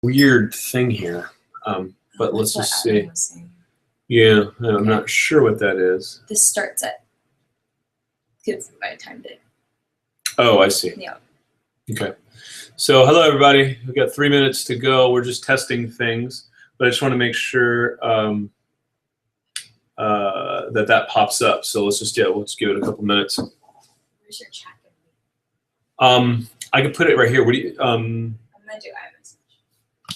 weird thing here, but let's just see. Yeah, I'm not sure what that is. This starts at, because I timed it. Oh, I see. Yeah. Okay. So hello, everybody. We've got 3 minutes to go. We're just testing things, but I just want to make sure that pops up. So let's just, let's give it a couple minutes. Where's your chat gonna be? I can put it right here. What do you, I'm gonna do iMessage.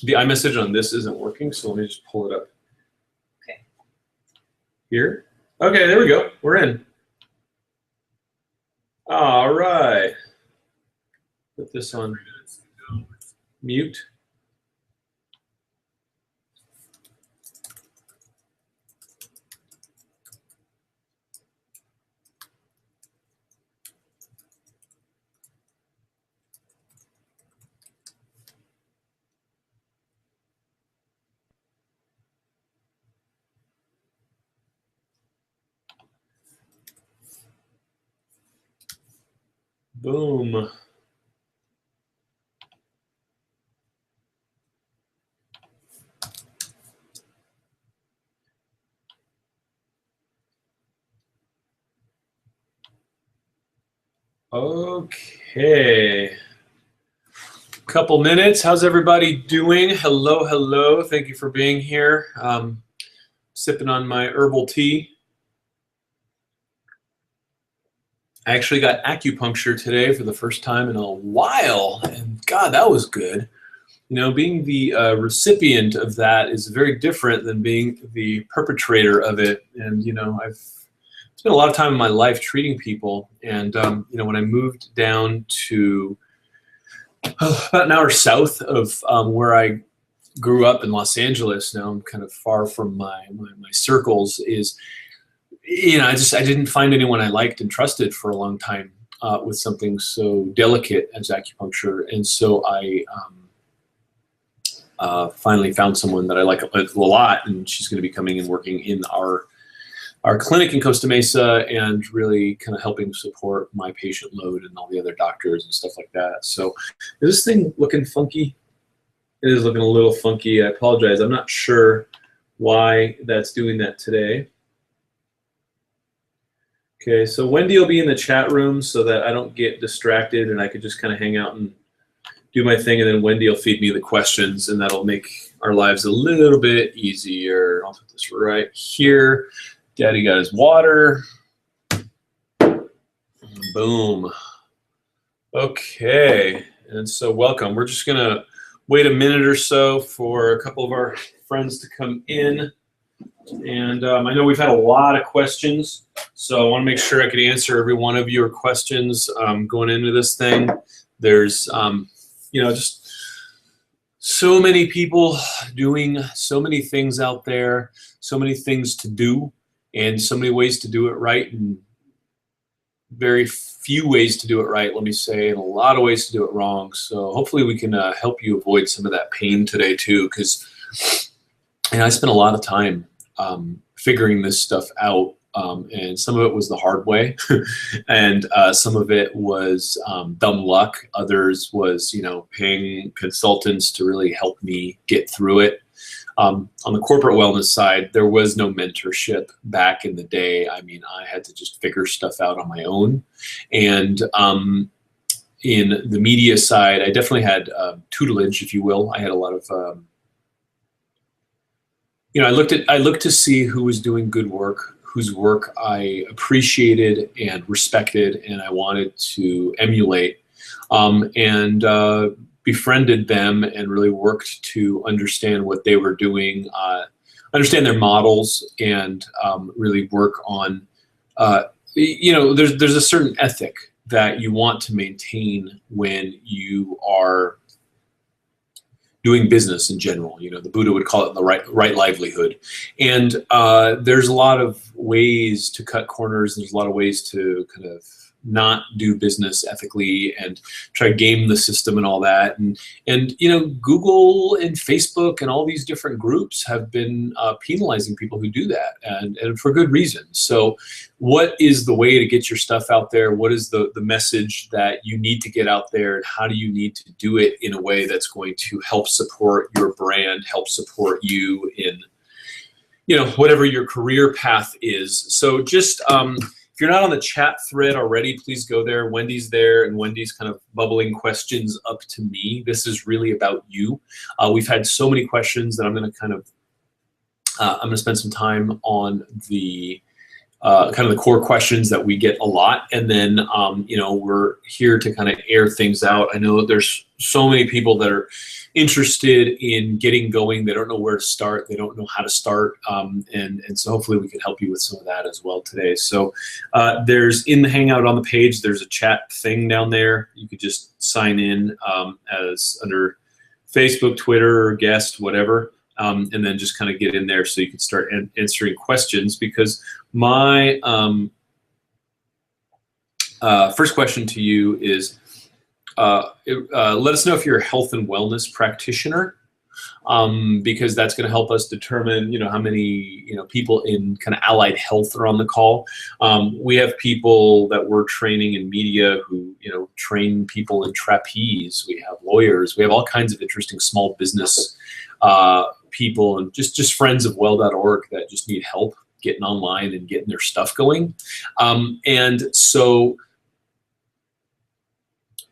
The iMessage on this isn't working, so let me just pull it up. Okay. Here? Okay, there we go. We're in. All right. Put this on mute. Boom. Okay. Couple minutes. How's everybody doing? Hello, hello. Thank you for being here. Sipping on my herbal tea. I actually got acupuncture today for the first time in a while, and God, that was good. You know, being the recipient of that is very different than being the perpetrator of it. And you know, I've spent a lot of time in my life treating people, and you know, when I moved down to about an hour south of where I grew up in Los Angeles, now I'm kind of far from my circles, is, you know, I didn't find anyone I liked and trusted for a long time with something so delicate as acupuncture. And so I finally found someone that I like a lot, and she's going to be coming and working in our clinic in Costa Mesa and really kind of helping support my patient load and all the other doctors and stuff like that. So is this thing looking funky? It is looking a little funky. I apologize. I'm not sure why that's doing that today. Okay, so Wendy will be in the chat room so that I don't get distracted and I could just kind of hang out and do my thing, and then Wendy will feed me the questions, and that'll make our lives a little bit easier. I'll put this right here. Daddy got his water. Boom. Okay, and so welcome. We're just gonna wait a minute or so for a couple of our friends to come in. And I know we've had a lot of questions, so I want to make sure I can answer every one of your questions going into this thing. There's, you know, just so many people doing so many things out there, so many things to do, and so many ways to do it right, and very few ways to do it right, let me say, and a lot of ways to do it wrong. So hopefully we can help you avoid some of that pain today too, because, you know, I spent a lot of time figuring this stuff out, and some of it was the hard way, and some of it was dumb luck. Others was, you know, paying consultants to really help me get through it. On the corporate wellness side, there was no mentorship back in the day. I mean, I had to just figure stuff out on my own. And in the media side, I definitely had tutelage, if you will. I had a lot of you know, I looked to see who was doing good work, whose work I appreciated and respected, and I wanted to emulate, and befriended them and really worked to understand what they were doing, understand their models, and really work on, you know, there's a certain ethic that you want to maintain when you are doing business in general. You know, the Buddha would call it the right livelihood. And there's a lot of ways to cut corners. There's a lot of ways to kind of not do business ethically and try to game the system and all that. And you know, Google and Facebook and all these different groups have been penalizing people who do that, and for good reason. So what is the way to get your stuff out there? What is the message that you need to get out there, and how do you need to do it in a way that's going to help support your brand, help support you in, you know, whatever your career path is. So just if you're not on the chat thread already, please go there. Wendy's there, and Wendy's kind of bubbling questions up to me. This is really about you. We've had so many questions that I'm going to kind of I'm going to spend some time on the kind of the core questions that we get a lot, and then you know, we're here to kind of air things out. I know there's so many people that are interested in getting going. They don't know where to start. They don't know how to start, and so hopefully we can help you with some of that as well today. So there's, in the Hangout on the page, there's a chat thing down there. You could just sign in as under Facebook, Twitter, guest, whatever. And then just kind of get in there so you can start answering questions, because my first question to you is, let us know if you're a health and wellness practitioner, because that's going to help us determine, you know, how many, you know, people in kind of allied health are on the call. We have people that we're training in media who, you know, train people in trapeze. We have lawyers. We have all kinds of interesting small business people, and just friends of well.org that just need help getting online and getting their stuff going. And so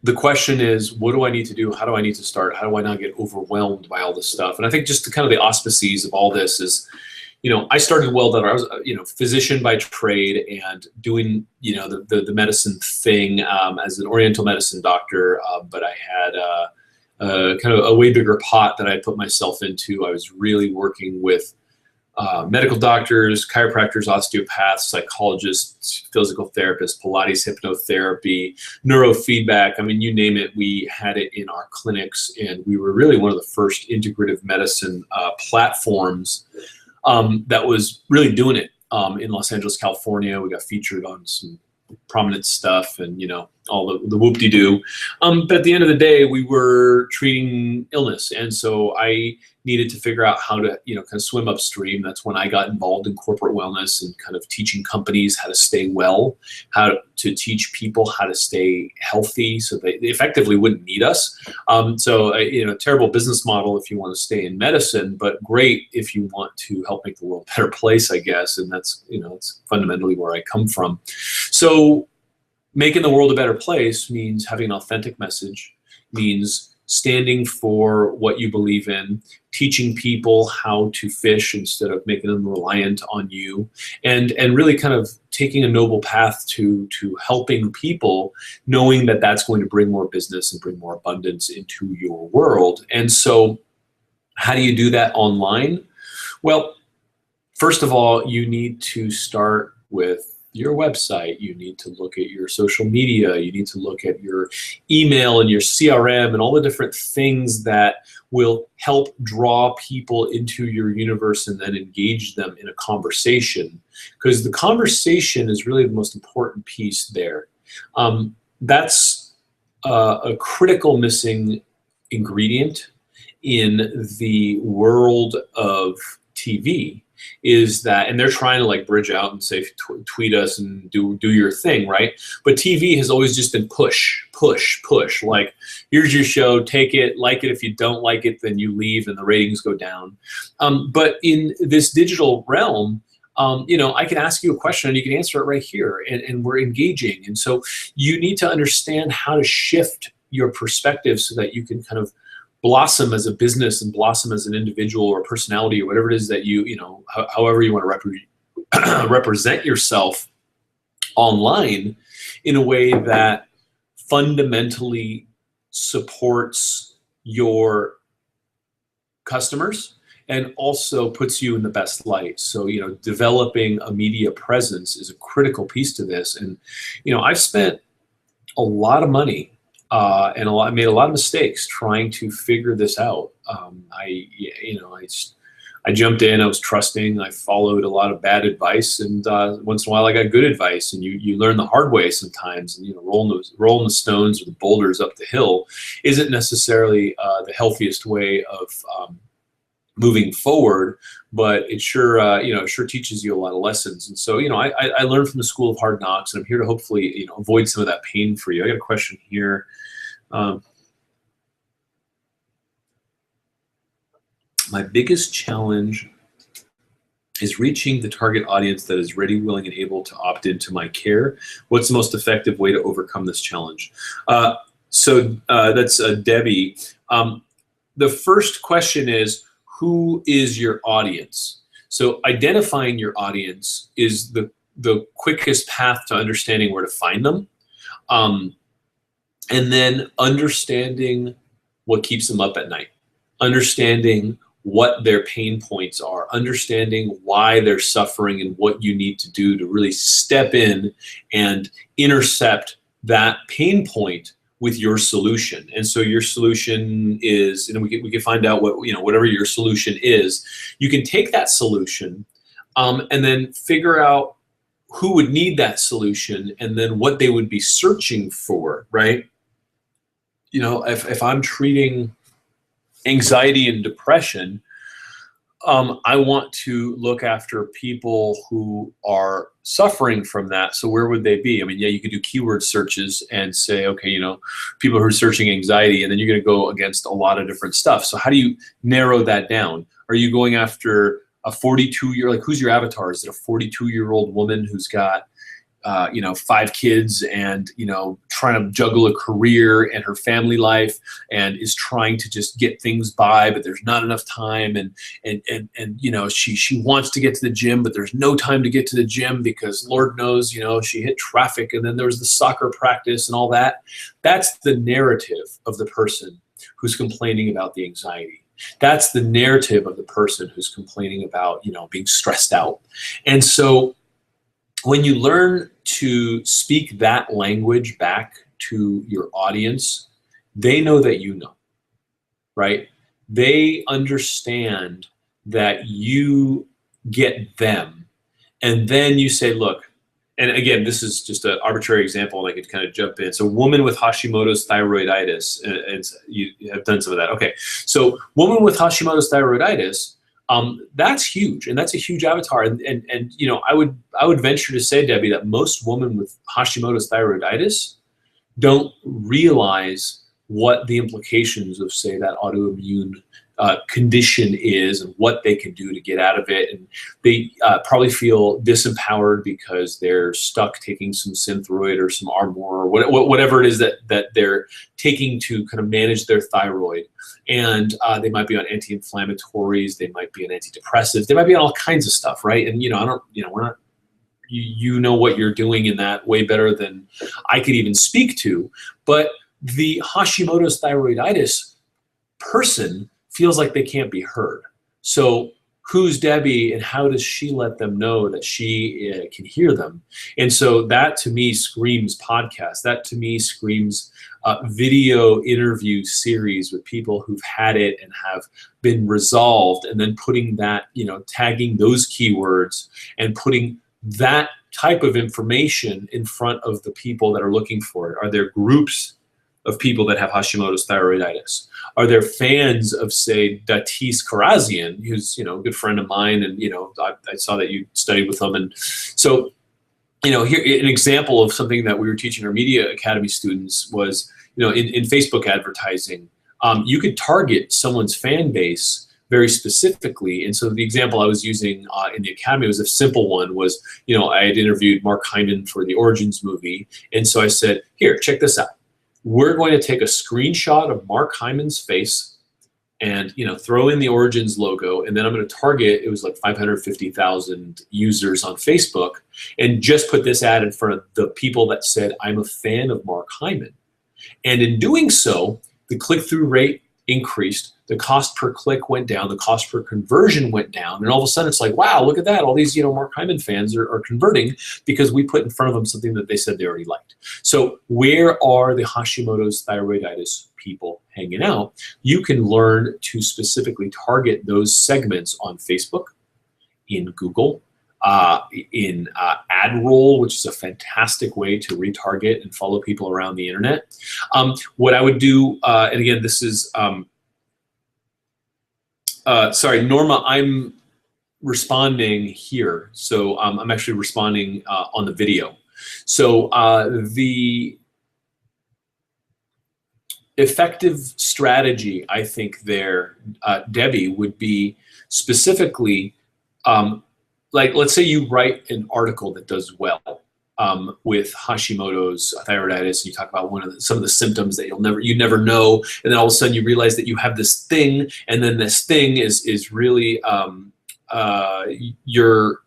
the question is, what do I need to do? How do I need to start? How do I not get overwhelmed by all this stuff? And I think just the kind of the auspices of all this is, you know, I started well.org. I was, you know, physician by trade and doing, you know, the medicine thing as an Oriental medicine doctor, but I had kind of a way bigger pot that I put myself into. I was really working with medical doctors, chiropractors, osteopaths, psychologists, physical therapists, Pilates, hypnotherapy, neurofeedback. I mean, you name it, we had it in our clinics, and we were really one of the first integrative medicine platforms that was really doing it in Los Angeles, California. We got featured on some prominent stuff, and, you know, all the whoop-de-doo. But at the end of the day, we were treating illness, and so I needed to figure out how to, you know, kind of swim upstream. That's when I got involved in corporate wellness and kind of teaching companies how to stay well, how to teach people how to stay healthy so they effectively wouldn't need us. So, you know, terrible business model if you want to stay in medicine, but great if you want to help make the world a better place, I guess. And that's, you know, it's fundamentally where I come from. So making the world a better place means having an authentic message, means standing for what you believe in, teaching people how to fish instead of making them reliant on you, and really kind of taking a noble path to helping people, knowing that that's going to bring more business and bring more abundance into your world. And so how do you do that online? Well, first of all, you need to start with your website. You need to look at your social media. You need to look at your email and your CRM and all the different things that will help draw people into your universe and then engage them in a conversation, because the conversation is really the most important piece there. That's a critical missing ingredient in the world of TV. Is that, and they're trying to like bridge out and say, tweet us and do your thing, right? But TV has always just been push. Like, here's your show, take it, like it. If you don't like it, then you leave and the ratings go down. But in this digital realm, you know, I can ask you a question and you can answer it right here, and we're engaging. And so you need to understand how to shift your perspective so that you can kind of blossom as a business and blossom as an individual or personality or whatever it is that you know, however you want to represent yourself online in a way that fundamentally supports your customers and also puts you in the best light. So, you know, developing a media presence is a critical piece to this. And, you know, I've spent a lot of money and I made a lot of mistakes trying to figure this out. I I jumped in, I was trusting, I followed a lot of bad advice, and once in a while I got good advice, and you learn the hard way sometimes, and rolling the stones or the boulders up the hill isn't necessarily the healthiest way of moving forward, but it sure it sure teaches you a lot of lessons. And so I learned from the school of hard knocks, and I'm here to hopefully avoid some of that pain for you. I got a question here. My biggest challenge is reaching the target audience that is ready, willing, and able to opt into my care. What's the most effective way to overcome this challenge? So that's Debbie. The first question is, who is your audience? So identifying your audience is the quickest path to understanding where to find them. And then understanding what keeps them up at night. Understanding what their pain points are, understanding why they're suffering and what you need to do to really step in and intercept that pain point with your solution. And so your solution is, we can find out what, whatever your solution is, you can take that solution and then figure out who would need that solution and then what they would be searching for, right? If I'm treating anxiety and depression, I want to look after people who are suffering from that. So where would they be? I mean, yeah, you could do keyword searches and say, okay, people who are searching anxiety, and then you're going to go against a lot of different stuff. So how do you narrow that down? Are you going after a 42-year, like who's your avatar? Is it a 42-year-old woman who's got 5 kids and, trying to juggle a career and her family life and is trying to just get things by, but there's not enough time. And she wants to get to the gym, but there's no time to get to the gym because Lord knows, she hit traffic, and then there was the soccer practice and all that. That's the narrative of the person who's complaining about the anxiety. That's the narrative of the person who's complaining about, being stressed out. And so when you learn to speak that language back to your audience, they know that you know, right? They understand that you get them. And then you say, look, and again, this is just an arbitrary example, and I could kind of jump in. So woman with Hashimoto's thyroiditis, and you have done some of that. Okay, so woman with Hashimoto's thyroiditis, that's huge, and that's a huge avatar. And I would venture to say, Debbie, that most women with Hashimoto's thyroiditis don't realize what the implications of, say, that autoimmune condition is and what they can do to get out of it. And they probably feel disempowered because they're stuck taking some Synthroid or some Armour or whatever it is that they're taking to kind of manage their thyroid. And they might be on anti-inflammatories, they might be on antidepressants, they might be on all kinds of stuff, right? And we're not, you know what you're doing in that way better than I could even speak to. But the Hashimoto's thyroiditis person feels like they can't be heard. So who's Debbie, and how does she let them know that she can hear them? And so that to me screams podcast. That to me screams video interview series with people who've had it and have been resolved, and then putting that, tagging those keywords and putting that type of information in front of the people that are looking for it. Are there groups of people that have Hashimoto's thyroiditis? Are there fans of, say, Datis Karazian, who's, a good friend of mine, and, I saw that you studied with him. And so, here, an example of something that we were teaching our Media Academy students was, in Facebook advertising, you could target someone's fan base very specifically. And so the example I was using in the Academy was a simple one was, I had interviewed Mark Hyman for the Origins movie. And so I said, here, check this out. We're going to take a screenshot of Mark Hyman's face and, throw in the Origins logo. And then I'm going to target, it was like 550,000 users on Facebook, and just put this ad in front of the people that said, I'm a fan of Mark Hyman. And in doing so, the click-through rate increased, the cost per click went down, the cost per conversion went down, and all of a sudden it's like, wow, look at that, all these Mark Hyman fans are converting because we put in front of them something that they said they already liked. So where are the Hashimoto's thyroiditis people hanging out? You can learn to specifically target those segments on Facebook, in Google, in AdRoll, which is a fantastic way to retarget and follow people around the internet. What I would do, and again, this is, sorry, Norma, I'm responding here. So I'm actually responding on the video. So the effective strategy, I think there, Debbie, would be specifically, like, let's say you write an article that does well with Hashimoto's thyroiditis, and you talk about some of the symptoms that you never know, and then all of a sudden you realize that you have this thing, and then this thing is really your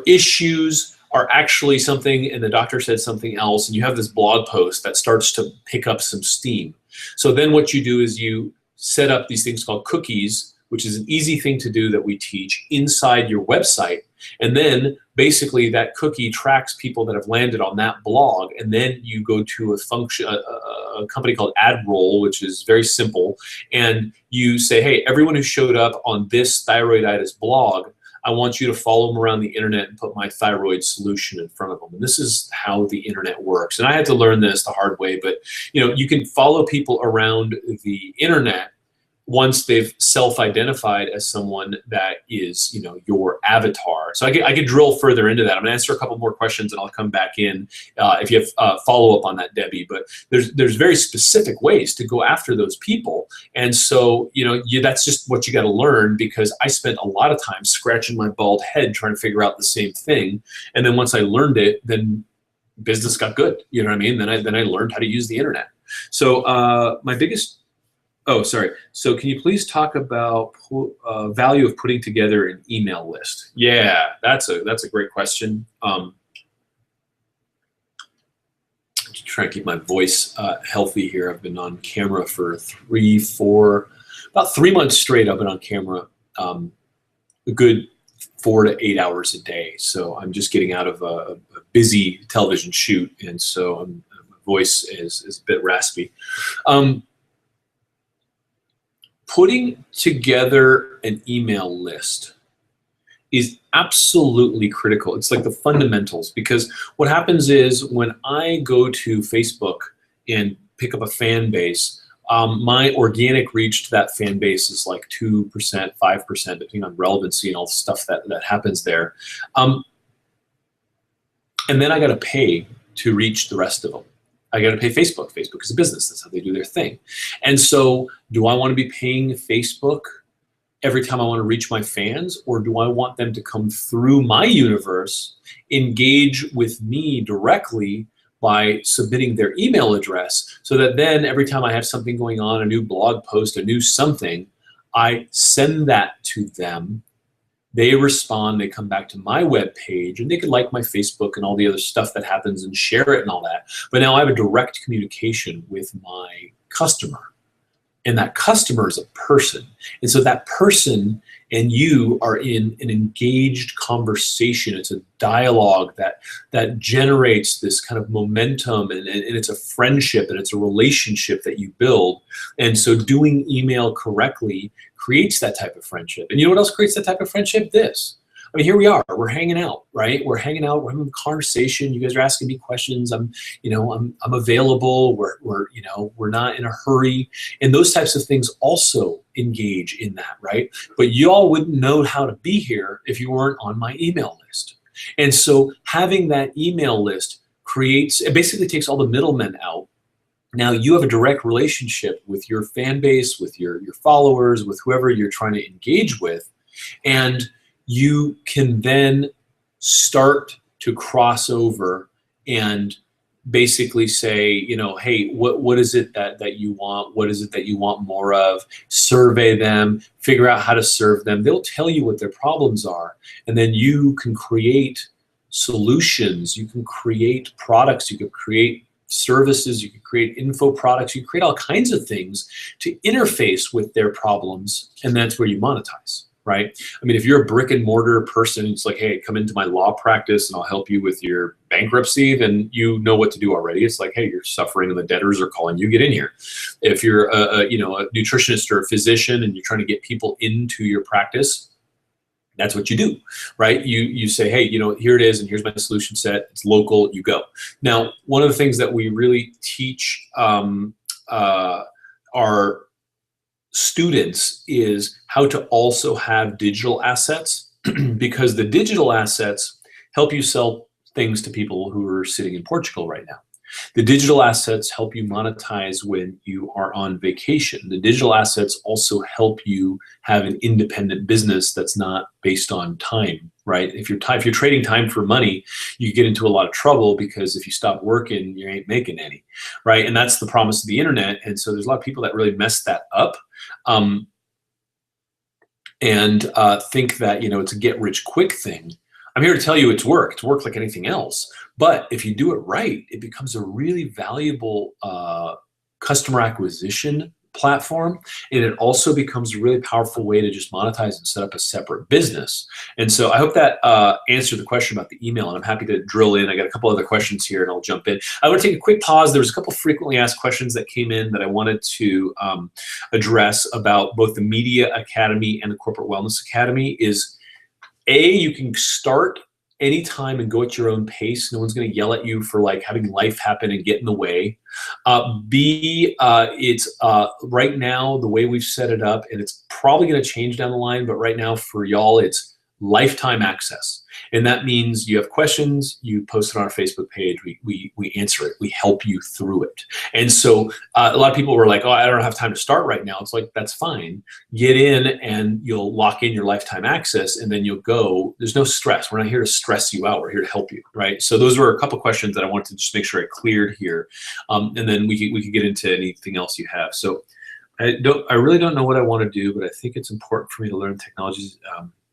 issues are actually something, and the doctor said something else, and you have this blog post that starts to pick up some steam. So then what you do is you set up these things called cookies, which is an easy thing to do that we teach inside your website. And then basically that cookie tracks people that have landed on that blog. And then you go to a company called AdRoll, which is very simple. And you say, hey, everyone who showed up on this thyroiditis blog, I want you to follow them around the internet and put my thyroid solution in front of them. And this is how the internet works. And I had to learn this the hard way, but you can follow people around the internet once they've self-identified as someone that is, your avatar. So I could drill further into that. I'm gonna answer a couple more questions and I'll come back in if you have follow-up on that, Debbie. But there's very specific ways to go after those people. And so, that's just what you gotta learn, because I spent a lot of time scratching my bald head trying to figure out the same thing. And then once I learned it, then business got good, you know what I mean? Then I learned how to use the internet. So my biggest, oh, sorry. So can you please talk about value of putting together an email list? Yeah, that's a great question. Trying to keep my voice healthy here. I've been on camera for about 3 months straight. I've been on camera a good 4 to 8 hours a day. So I'm just getting out of a busy television shoot, and so my voice is a bit raspy. Putting together an email list is absolutely critical. It's like the fundamentals, because what happens is when I go to Facebook and pick up a fan base, my organic reach to that fan base is like 2%, 5%, depending on relevancy and all the stuff that happens there. And then I got to pay to reach the rest of them. I got to pay Facebook. Facebook is a business. That's how they do their thing. And so do I want to be paying Facebook every time I want to reach my fans, or do I want them to come through my universe, engage with me directly by submitting their email address, so that then every time I have something going on, a new blog post, a new something, I send that to them. They respond, they come back to my web page, and they could like my Facebook and all the other stuff that happens and share it and all that. But now I have a direct communication with my customer. And that customer is a person. And so that person and you are in an engaged conversation. It's a dialogue that generates this kind of momentum, and it's a friendship, and it's a relationship that you build. And so doing email correctly creates that type of friendship. And you know what else creates that type of friendship? This. I mean, here we are. We're hanging out, right? We're hanging out. We're having a conversation. You guys are asking me questions. I'm available. We're not in a hurry. And those types of things also engage in that, right? But you all wouldn't know how to be here if you weren't on my email list. And so having that email list it basically takes all the middlemen out. Now you have a direct relationship with your fan base, with your followers, with whoever you're trying to engage with. And you can then start to cross over and basically say, hey, what is it that you want? What is it that you want more of? Survey them, figure out how to serve them. They'll tell you what their problems are. And then you can create solutions. You can create products. You can create services, you can create info products, you can create all kinds of things to interface with their problems, and that's where you monetize, right? I mean, if you're a brick and mortar person, it's like, hey, come into my law practice and I'll help you with your bankruptcy, then you know what to do already. It's like, hey, you're suffering and the debtors are calling you, get in here. If you're a nutritionist or a physician and you're trying to get people into your practice, that's what you do, right? You say, hey, here it is, and here's my solution set. It's local, you go. Now, one of the things that we really teach our students is how to also have digital assets, because the digital assets help you sell things to people who are sitting in Portugal right now. The digital assets help you monetize when you are on vacation. The digital assets also help you have an independent business that's not based on time, right? If you're trading time for money, you get into a lot of trouble, because if you stop working, you ain't making any, right? And that's the promise of the internet. And so there's a lot of people that really mess that up. And think that, it's a get rich quick thing. I'm here to tell you it's work. It's work like anything else. But if you do it right, it becomes a really valuable customer acquisition platform. And it also becomes a really powerful way to just monetize and set up a separate business. And so I hope that answered the question about the email. And I'm happy to drill in. I got a couple other questions here and I'll jump in. I want to take a quick pause. There was a couple frequently asked questions that came in that I wanted to address about both the Media Academy and the Corporate Wellness Academy. You can start anytime and go at your own pace. No one's going to yell at you for like having life happen and get in the way. B, it's right now the way we've set it up, and it's probably going to change down the line, but right now for y'all, it's lifetime access. And that means you have questions, you post it on our Facebook page, we answer it, we help you through it. And so a lot of people were like, oh, I don't have time to start right now. It's like, that's fine. Get in and you'll lock in your lifetime access, and then you'll go. There's no stress. We're not here to stress you out. We're here to help you, right? So those were a couple questions that I wanted to just make sure I cleared here. And then we could get into anything else you have. So I really don't know what I want to do, but I think it's important for me to learn technologies,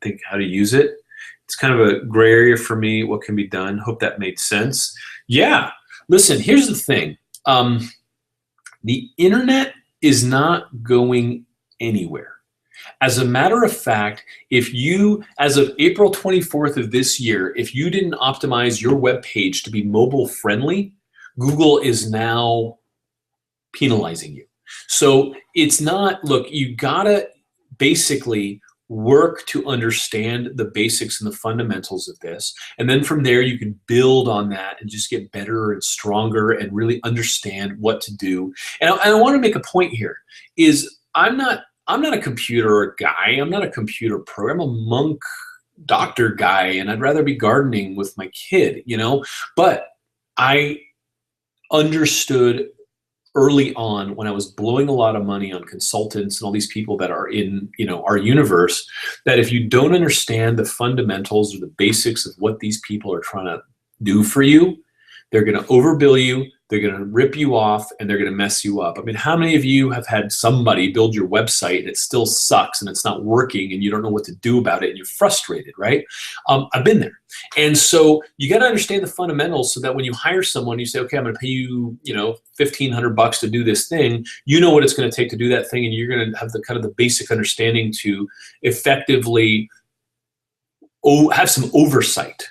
think how to use it. It's kind of a gray area for me, what can be done. Hope that made sense. Yeah, listen, here's the thing. The internet is not going anywhere. As a matter of fact, if you, as of April 24th of this year, if you didn't optimize your web page to be mobile friendly, Google is now penalizing you. So it's not, look, you gotta basically work to understand the basics and the fundamentals of this. And then from there, you can build on that and just get better and stronger and really understand what to do. And I want to make a point here is I'm not a computer guy. I'm not a computer pro. I'm a monk doctor guy, and I'd rather be gardening with my kid, but I understood early on when I was blowing a lot of money on consultants and all these people that are in our universe, that if you don't understand the fundamentals or the basics of what these people are trying to do for you, they're going to overbill you, they're going to rip you off, and they're going to mess you up. I mean, how many of you have had somebody build your website and it still sucks and it's not working and you don't know what to do about it and you're frustrated, right? I've been there. And so you got to understand the fundamentals so that when you hire someone, you say, okay, I'm going to pay you, $1,500 to do this thing. You know what it's going to take to do that thing, and you're going to have the kind of the basic understanding to effectively have some oversight,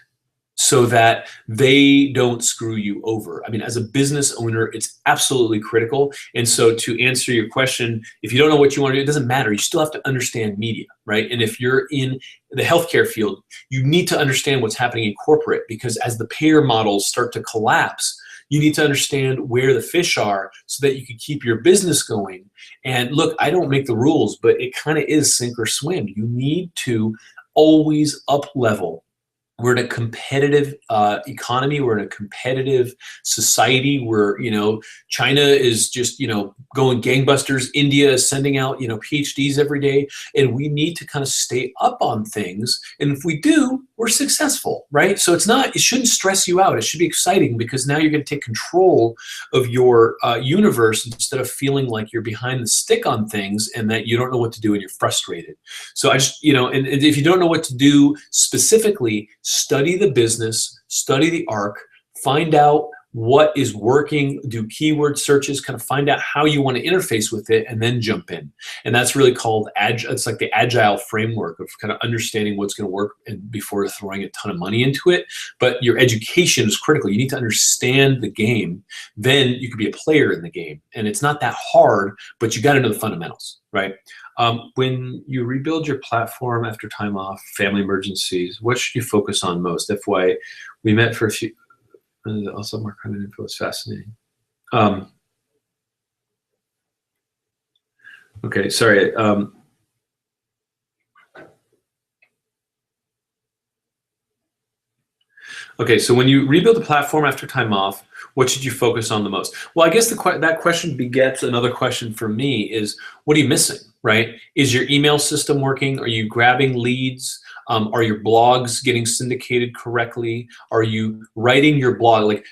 so that they don't screw you over. I mean, as a business owner, it's absolutely critical. And so to answer your question, if you don't know what you want to do, it doesn't matter. You still have to understand media, right? And if you're in the healthcare field, you need to understand what's happening in corporate, because as the payer models start to collapse, you need to understand where the fish are so that you can keep your business going. And look, I don't make the rules, but it kind of is sink or swim. You need to always up level. We're in a competitive economy. We're in a competitive society where, China is just, going gangbusters. India is sending out, PhDs every day. And we need to kind of stay up on things. And if we do, we're successful, right? So it shouldn't stress you out. It should be exciting, because now you're going to take control of your universe instead of feeling like you're behind the stick on things and that you don't know what to do and you're frustrated. So I just, and if you don't know what to do specifically, study the business, study the arc, find out what is working, do keyword searches, kind of find out how you want to interface with it, and then jump in. And that's really called agile. It's like the agile framework of kind of understanding what's going to work and before throwing a ton of money into it. But your education is critical. You need to understand the game. Then you could be a player in the game. And it's not that hard, but you got to know the fundamentals, right? When you rebuild your platform after time off, family emergencies, what should you focus on most? FYI, we met for a few. Also, more kind of info is fascinating. Okay, sorry. Okay, so when you rebuild the platform after time off, what should you focus on the most? Well, I guess that question begets another question for me is, what are you missing, right? Is your email system working? Are you grabbing leads? Are your blogs getting syndicated correctly? Are you writing your blog? Like,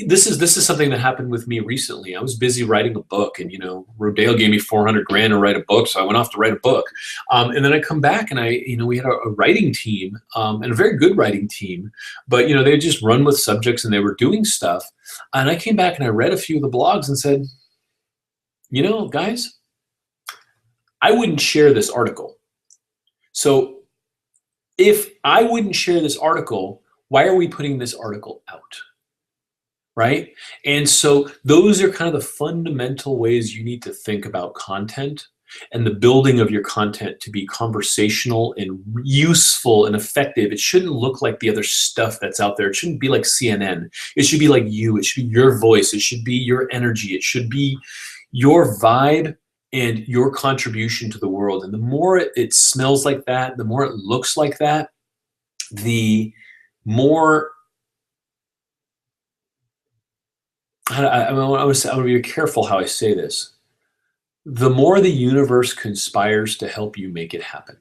this is something that happened with me recently. I was busy writing a book, and Rodale gave me 400 grand to write a book, so I went off to write a book. And then I come back, and we had a writing team, and a very good writing team, but they just run with subjects and they were doing stuff. And I came back and I read a few of the blogs and said, guys, I wouldn't share this article. So if I wouldn't share this article, why are we putting this article out? Right? And so those are kind of the fundamental ways you need to think about content and the building of your content to be conversational and useful and effective. It shouldn't look like the other stuff that's out there. It shouldn't be like CNN. It should be like you. It should be your voice. It should be your energy. It should be your vibe and your contribution to the world. And the more it smells like that, the more it looks like that, the more I want to be careful how I say this. The more the universe conspires to help you make it happen.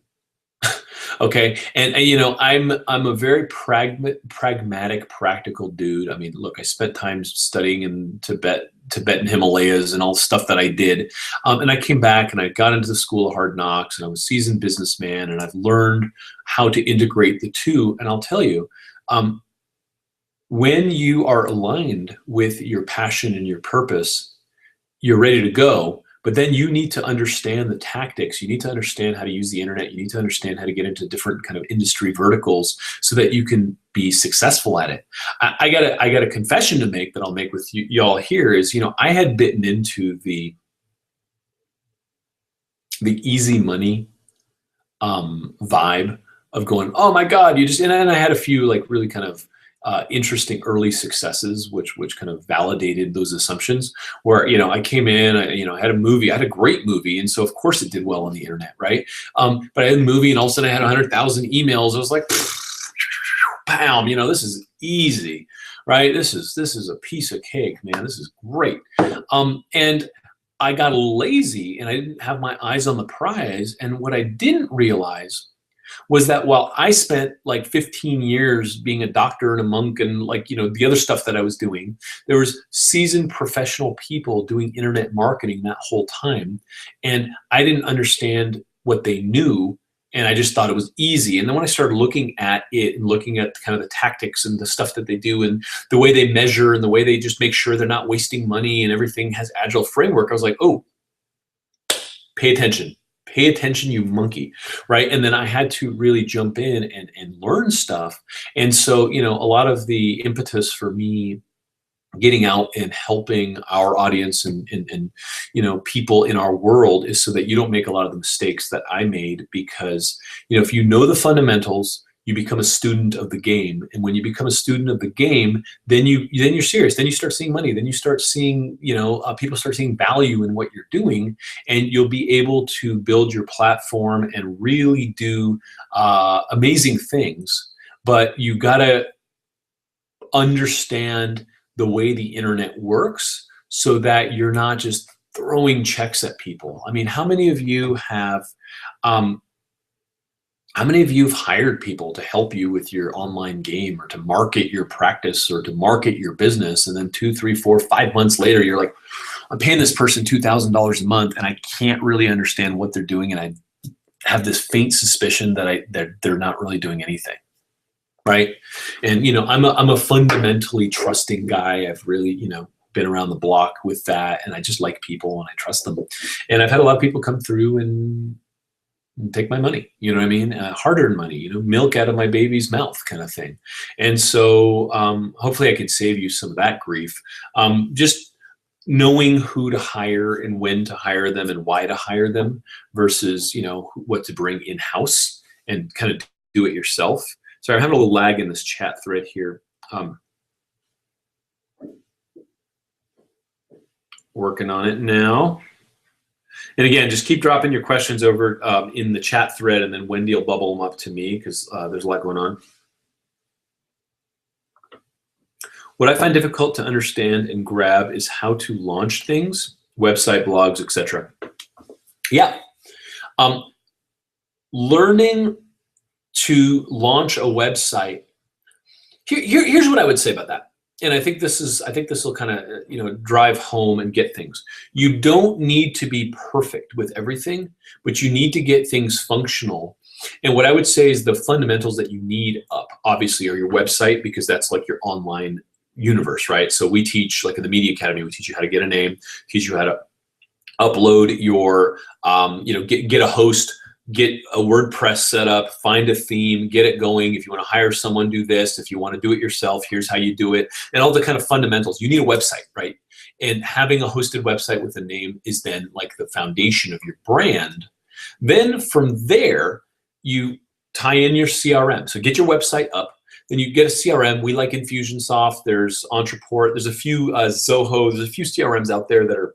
Okay, and I'm a very pragmatic, practical dude. I mean, look, I spent time studying in Tibetan Himalayas and all the stuff that I did, and I came back and I got into the School of Hard Knocks, and I was a seasoned businessman, and I've learned how to integrate the two. And I'll tell you, when you are aligned with your passion and your purpose, you're ready to go. But then you need to understand the tactics. You need to understand how to use the internet. You need to understand how to get into different kind of industry verticals so that you can be successful at it. I got a confession to make that I'll make with y'all here is, I had bitten into the easy money vibe of going, oh my God, and I had a few like really kind of interesting early successes, which kind of validated those assumptions. Where I came in, I had a movie, I had a great movie, and so of course it did well on the internet, right? But I had a movie, and all of a sudden I had 100,000 emails. I was like, bam, this is easy, right? This is a piece of cake, man. This is great. And I got lazy, and I didn't have my eyes on the prize. And what I didn't realize was that while I spent like 15 years being a doctor and a monk and the other stuff that I was doing, there was seasoned professional people doing internet marketing that whole time. And I didn't understand what they knew, and I just thought it was easy. And then when I started looking at it and looking at kind of the tactics and the stuff that they do and the way they measure and the way they just make sure they're not wasting money and everything has agile framework, I was like, oh, pay attention. Pay attention, you monkey, right? And then I had to really jump in and learn stuff. And so, a lot of the impetus for me getting out and helping our audience and people in our world is so that you don't make a lot of the mistakes that I made. Because, if you know the fundamentals, you become a student of the game. And when you become a student of the game, then you're serious. Then you start seeing money. Then you start seeing, people start seeing value in what you're doing, and you'll be able to build your platform and really do amazing things. But you gotta understand the way the internet works so that you're not just throwing checks at people. I mean, how many of you have hired people to help you with your online game or to market your practice or to market your business, and then 2, 3, 4, 5 months later, you're like, I'm paying this person $2,000 a month and I can't really understand what they're doing, and I have this faint suspicion that they're not really doing anything. right? And I'm a fundamentally trusting guy. I've really been around the block with that, and I just like people and I trust them. And I've had a lot of people come through and take my money, you know what I mean? Hard-earned money, milk out of my baby's mouth kind of thing. And so hopefully I can save you some of that grief. Just knowing who to hire and when to hire them and why to hire them versus, what to bring in-house and kind of do it yourself. Sorry, I'm having a little lag in this chat thread here. Working on it now. And again, just keep dropping your questions over in the chat thread, and then Wendy will bubble them up to me because there's a lot going on. What I find difficult to understand and grab is how to launch things, website, blogs, etc. Yeah. Learning to launch a website. Here's what I would say about that. And I think this will kind of drive home and get things. You don't need to be perfect with everything, but you need to get things functional. And what I would say is the fundamentals that you need up, obviously, are your website, because that's like your online universe, right? So we teach, like in the Media Academy, we teach you how to get a name, teach you how to upload your, get a host, get a WordPress set up, find a theme, get it going. If you want to hire someone, do this. If you want to do it yourself, here's how you do it. And all the kind of fundamentals. You need a website, right? And having a hosted website with a name is then like the foundation of your brand. Then from there, you tie in your CRM. So get your website up. Then you get a CRM. We like Infusionsoft. There's Entreport. There's a few Zoho. There's a few CRMs out there that are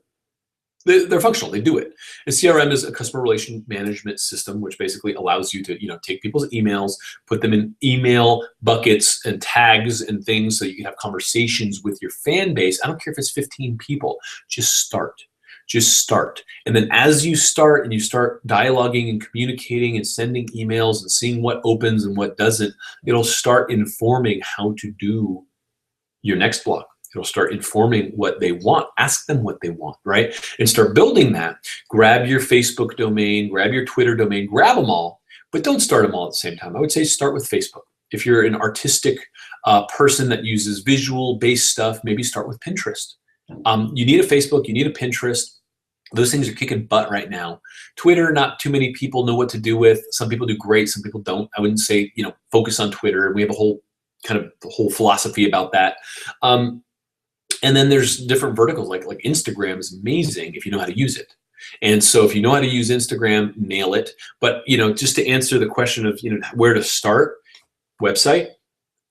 they're functional. They do it. And CRM is a customer relation management system, which basically allows you to take people's emails, put them in email buckets and tags and things so you can have conversations with your fan base. I don't care if it's 15 people. Just start. Just start. And then as you start and you start dialoguing and communicating and sending emails and seeing what opens and what doesn't, it'll start informing how to do your next blog. It'll start informing what they want. Ask them what they want, right? And start building that. Grab your Facebook domain, grab your Twitter domain, grab them all, but don't start them all at the same time. I would say start with Facebook. If you're an artistic person that uses visual-based stuff, maybe start with Pinterest. You need a Facebook, you need a Pinterest. Those things are kicking butt right now. Twitter, not too many people know what to do with. Some people do great, some people don't. I wouldn't say, focus on Twitter. We have a whole philosophy about that. And then there's different verticals, like Instagram is amazing if you know how to use it. And so if you know how to use Instagram, nail it. But, just to answer the question of, where to start, website.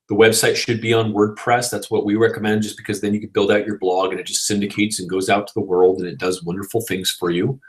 The website should be on WordPress. That's what we recommend, just because then you can build out your blog and it just syndicates and goes out to the world and it does wonderful things for you.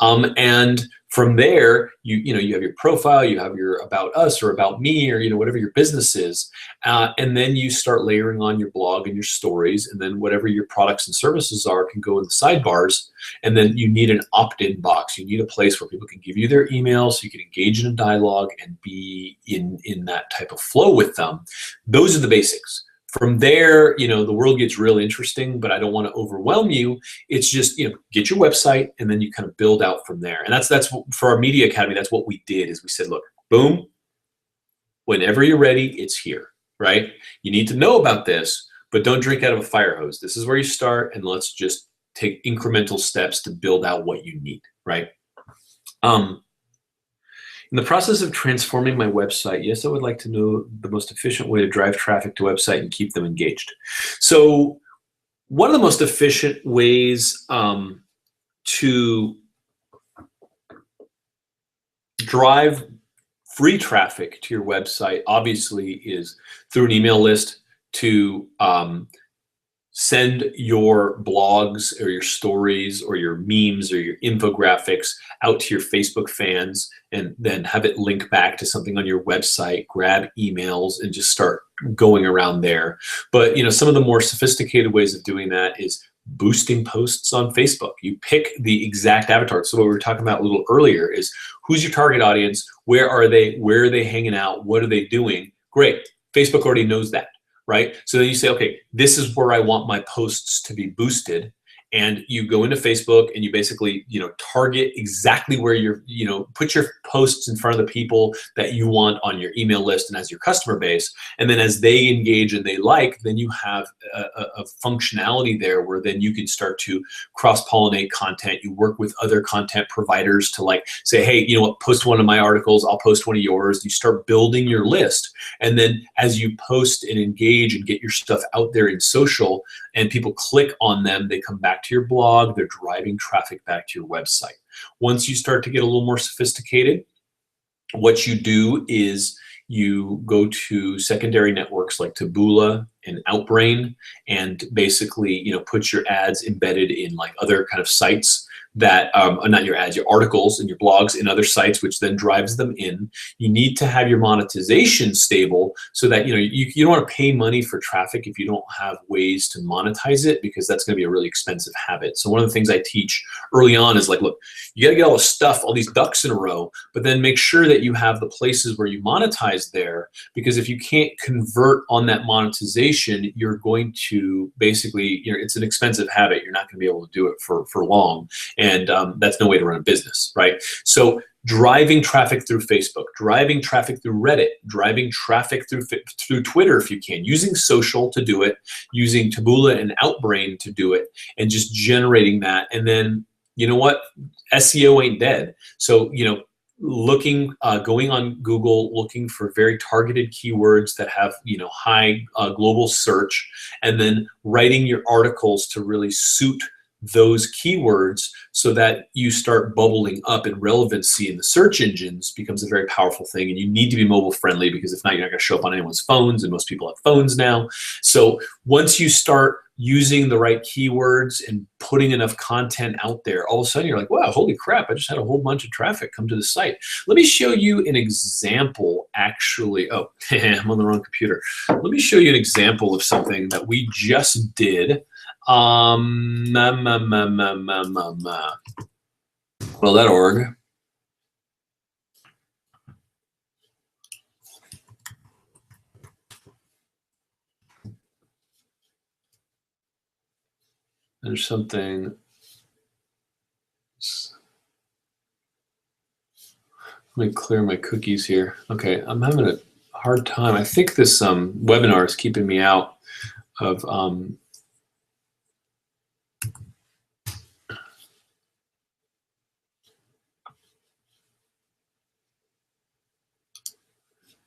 And from there, you have your profile, you have your about us or about me or whatever your business is, and then you start layering on your blog and your stories, and then whatever your products and services are can go in the sidebars. And then you need an opt-in box. You need a place where people can give you their email so you can engage in a dialogue and be in that type of flow with them. Those are the basics. From there, the world gets real interesting, but I don't want to overwhelm you. It's just, get your website and then you kind of build out from there. And that's for our Media Academy, that's what we did is we said, look, boom, whenever you're ready, it's here, right? You need to know about this, but don't drink out of a fire hose. This is where you start, and let's just take incremental steps to build out what you need, right? In the process of transforming my website, yes, I would like to know the most efficient way to drive traffic to website and keep them engaged. So one of the most efficient ways to drive free traffic to your website, obviously, is through an email list, to send your blogs or your stories or your memes or your infographics out to your Facebook fans, and then have it link back to something on your website, grab emails, and just start going around there. But some of the more sophisticated ways of doing that is boosting posts on Facebook. You pick the exact avatar. So what we were talking about a little earlier is, who's your target audience? Where are they? Where are they hanging out? What are they doing? Great. Facebook already knows that. Right? So then you say, okay, this is where I want my posts to be boosted. and you go into Facebook and you basically, target exactly where you're, put your posts in front of the people that you want on your email list and as your customer base. And then as they engage and they like, then you have a functionality there where then you can start to cross-pollinate content. You work with other content providers to like say, hey, you know what, post one of my articles, I'll post one of yours. You start building your list. And then as you post and engage and get your stuff out there in social and people click on them, they come back to your blog, they're driving traffic back to your website. Once you start to get a little more sophisticated, what you do is you go to secondary networks like Taboola and Outbrain and basically, put your ads embedded in like other kind of sites that, not your ads, your articles and your blogs in other sites, which then drives them in. You need to have your monetization stable so that, you don't want to pay money for traffic if you don't have ways to monetize it, because that's going to be a really expensive habit. So one of the things I teach early on is like, look, you got to get all the stuff, all these ducks in a row, but then make sure that you have the places where you monetize there, because if you can't convert on that monetization, you're going to basically, it's an expensive habit. You're not going to be able to do it for long. And that's no way to run a business, right? So driving traffic through Facebook, driving traffic through Reddit, driving traffic through Twitter if you can, using social to do it, using Taboola and Outbrain to do it, and just generating that. And then, you know what? SEO ain't dead. So, going on Google, looking for very targeted keywords that have, high global search, and then writing your articles to really suit those keywords so that you start bubbling up, and relevancy in the search engines becomes a very powerful thing. And you need to be mobile friendly, because if not, you're not going to show up on anyone's phones, and most people have phones now. So once you start using the right keywords and putting enough content out there, all of a sudden you're like, wow, holy crap, I just had a whole bunch of traffic come to the site. Let me show you an example, actually. Oh, I'm on the wrong computer. Let me show you an example of something that we just did. Well.org. There's something. Let me clear my cookies here. Okay, I'm having a hard time. I think this webinar is keeping me out of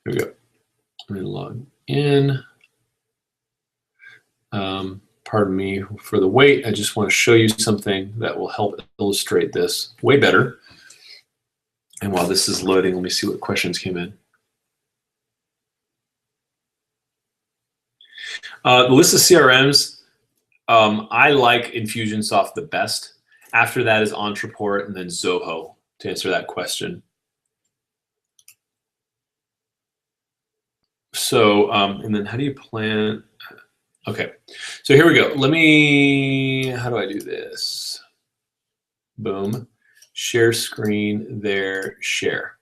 Here we go. Let me log in. Pardon me for the wait. I just want to show you something that will help illustrate this way better. And while this is loading, let me see what questions came in. The list of CRMs, I like Infusionsoft the best. After that is Ontraport, and then Zoho, to answer that question. So, and then how do you plan? Okay, so here we go. How do I do this? Boom, share screen there, share.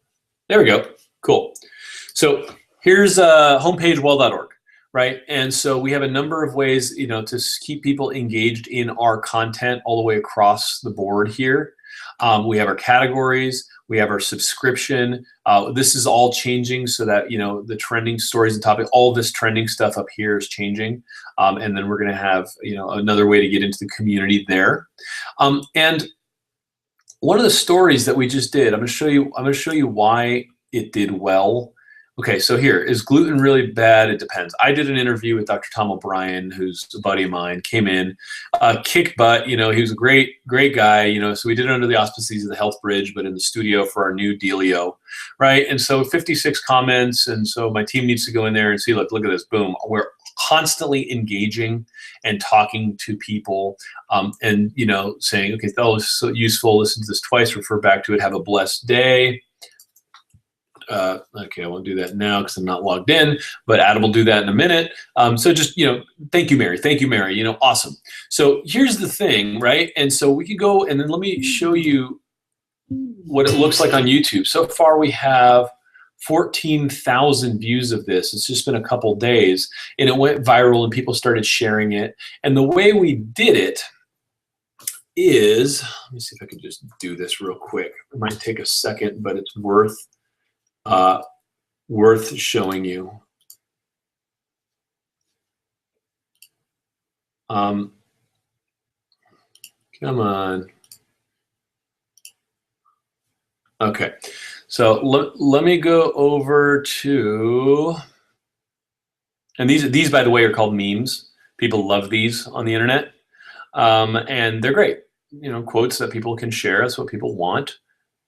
There we go, cool. So here's homepage well.org, right? And so we have a number of ways, to keep people engaged in our content all the way across the board here. We have our categories, we have our subscription. This is all changing so that, the trending stories and topic, all this trending stuff up here is changing. And then we're going to have, another way to get into the community there. And one of the stories that we just did, I'm going to show you why it did well. Okay, so here, is gluten really bad? It depends. I did an interview with Dr. Tom O'Brien, who's a buddy of mine, came in, kicked butt, he was a great guy, so we did it under the auspices of the Health Bridge, but in the studio for our new dealio, right? And so 56 comments, and so my team needs to go in there and see, look at this, boom. We're constantly engaging and talking to people, and, saying, okay, that was so useful, listen to this twice, refer back to it, have a blessed day. Okay, I won't do that now because I'm not logged in, but Adam will do that in a minute. So just, thank you, Mary. Thank you, Mary. Awesome. So here's the thing, right? And so we can go, and then let me show you what it looks like on YouTube. So far we have 14,000 views of this. It's just been a couple days, and it went viral and people started sharing it. And the way we did it is, let me see if I can just do this real quick. It might take a second, but it's worth showing you. Come on. Okay, so let me go over to, and these by the way are called memes. People love these on the internet, and they're great. You know, quotes that people can share. That's what people want.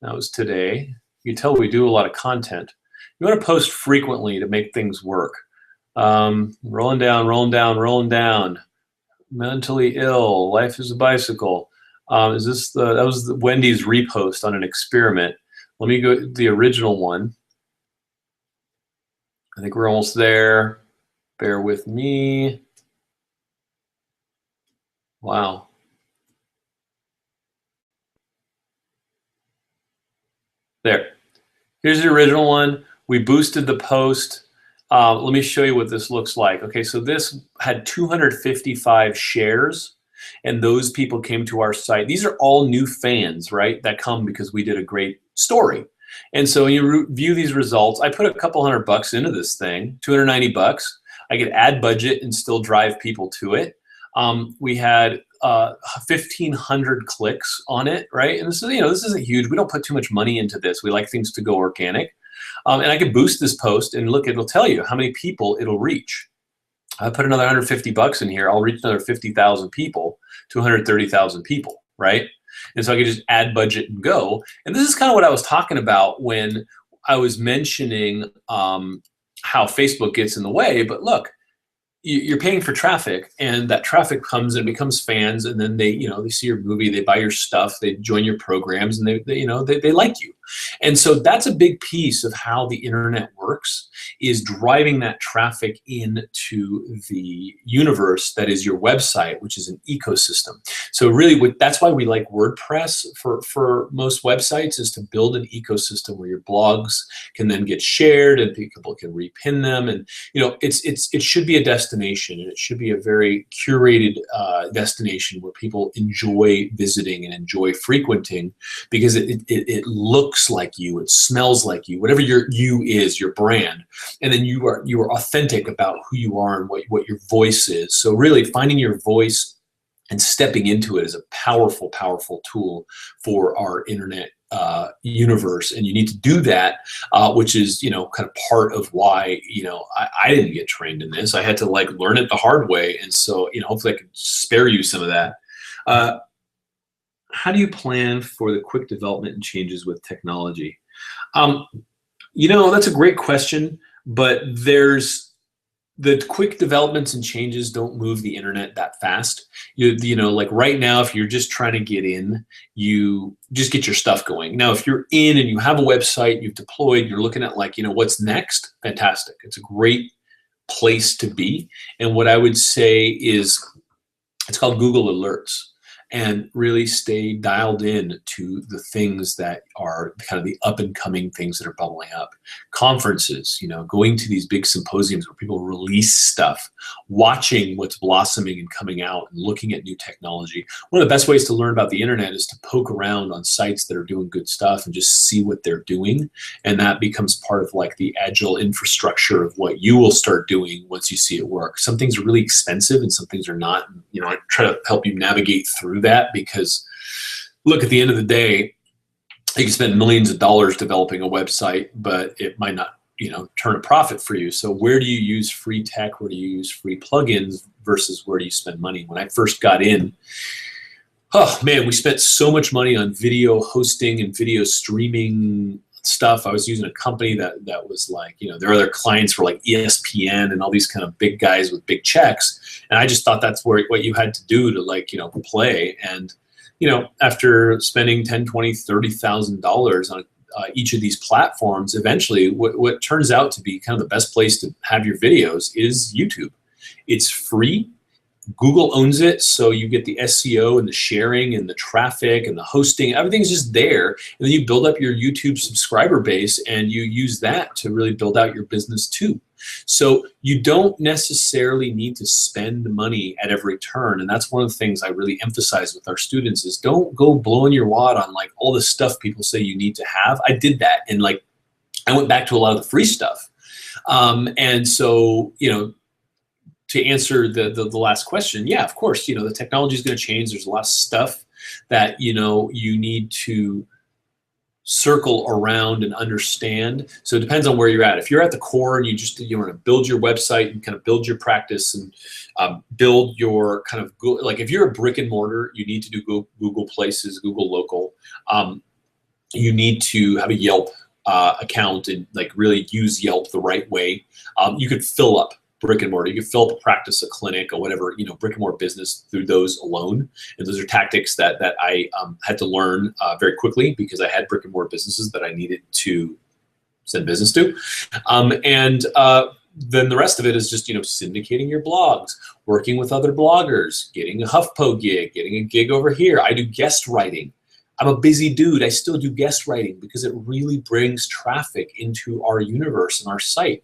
That was today. You can tell we do a lot of content. You want to post frequently to make things work. Rolling down, rolling down, rolling down. Mentally ill. Life is a bicycle. Is this that was Wendy's repost on an experiment? Let me go the original one. I think we're almost there. Bear with me. Wow. There. Here's the original one. We boosted the post. Let me show you what this looks like. Okay, so this had 255 shares, and those people came to our site. These are all new fans, right, that come because we did a great story. And so when you view these results, I put a couple $100 into this thing, 290 bucks. I could add budget and still drive people to it. We had 1,500 clicks on it, right? And this is, this isn't huge. We don't put too much money into this. We like things to go organic. And I could boost this post and look, it'll tell you how many people it'll reach. I put another 150 bucks in here. I'll reach another 50,000 people to 130,000 people, right? And so I could just add budget and go. And this is kind of what I was talking about when I was mentioning how Facebook gets in the way. But look, you're paying for traffic, and that traffic comes and becomes fans, and then they see your movie, they buy your stuff, they join your programs, and they like you. And so that's a big piece of how the internet works, is driving that traffic into the universe that is your website, which is an ecosystem. So really, that's why we like WordPress for most websites, is to build an ecosystem where your blogs can then get shared and people can repin them, and it should be a destination, and it should be a very curated destination where people enjoy visiting and enjoy frequenting, because it looks like you, it smells like you, whatever your you is, your brand, and then you are authentic about who you are and what your voice is. So really finding your voice and stepping into it is a powerful, powerful tool for our internet universe, and you need to do that, which is kind of part of why I didn't get trained in this. I had to learn it the hard way, and so hopefully I can spare you some of that. How do you plan for the quick development and changes with technology? That's a great question, but the quick developments and changes don't move the internet that fast. Like right now, if you're just trying to get in, you just get your stuff going. Now, if you're in and you have a website, you've deployed, you're looking at what's next, fantastic. It's a great place to be. And what I would say is, it's called Google Alerts. And really stay dialed in to the things that are kind of the up and coming things that are bubbling up. Conferences, going to these big symposiums where people release stuff, watching what's blossoming and coming out, and looking at new technology. One of the best ways to learn about the internet is to poke around on sites that are doing good stuff and just see what they're doing. And that becomes part of the agile infrastructure of what you will start doing once you see it work. Some things are really expensive and some things are not. I try to help you navigate through that, because look, at the end of the day, you can spend millions of dollars developing a website, but it might not turn a profit for you. So where do you use free tech? Where do you use free plugins versus where do you spend money? When I first got in, oh man, we spent so much money on video hosting and video streaming stuff. I was using a company that was their other clients were like ESPN and all these kind of big guys with big checks. And I just thought that's what you had to do to play. And, after spending $10,000, $20,000, $30,000 on each of these platforms, eventually what turns out to be kind of the best place to have your videos is YouTube. It's free. Google owns it, so you get the SEO and the sharing and the traffic and the hosting. Everything's just there. And then you build up your YouTube subscriber base, and you use that to really build out your business too. So you don't necessarily need to spend money at every turn. And that's one of the things I really emphasize with our students is don't go blowing your wad on like all the stuff people say you need to have. I did that. And like, I went back to a lot of the free stuff. And so, to answer the last question, yeah, of course, the technology is going to change. There's a lot of stuff that, you need to circle around and understand. So it depends on where you're at. If you're at the core and you want to build your website and kind of build your practice and build your kind of, like if you're a brick and mortar, you need to do Google Places, Google Local. You need to have a Yelp account and like really use Yelp the right way. You could fill up brick and mortar. You could fill up a practice, a clinic, or whatever, brick and mortar business through those alone. And those are tactics that I had to learn very quickly because I had brick and mortar businesses that I needed to send business to. Then the rest of it is just, syndicating your blogs, working with other bloggers, getting a HuffPo gig, getting a gig over here. I do guest writing. I'm a busy dude. I still do guest writing because it really brings traffic into our universe and our site,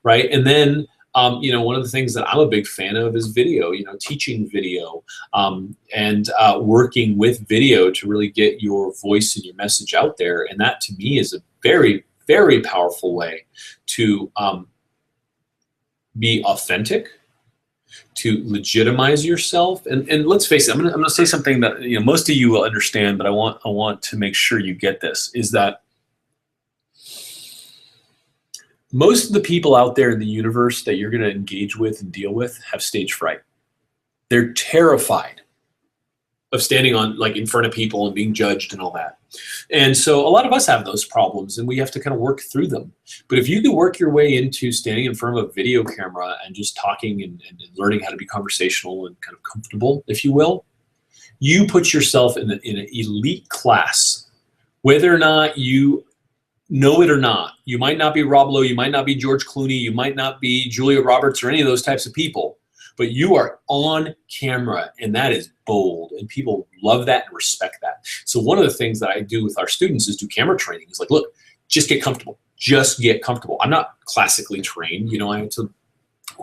right? And then one of the things that I'm a big fan of is video, teaching video and working with video to really get your voice and your message out there. And that to me is a very, very powerful way to be authentic, to legitimize yourself. And let's face it, I'm gonna say something that most of you will understand, but I want to make sure you get this, is that most of the people out there in the universe that you're going to engage with and deal with have stage fright. They're terrified of standing on like in front of people and being judged and all that. And so a lot of us have those problems and we have to kind of work through them. But if you can work your way into standing in front of a video camera and just talking and learning how to be conversational and kind of comfortable, if you will, you put yourself in an elite class, whether or not you know it or not. You might not be Rob Lowe, you might not be George Clooney, you might not be Julia Roberts or any of those types of people, but you are on camera and that is bold and people love that and respect that. So one of the things that I do with our students is do camera training. It's like, look, just get comfortable. Just get comfortable. I'm not classically trained,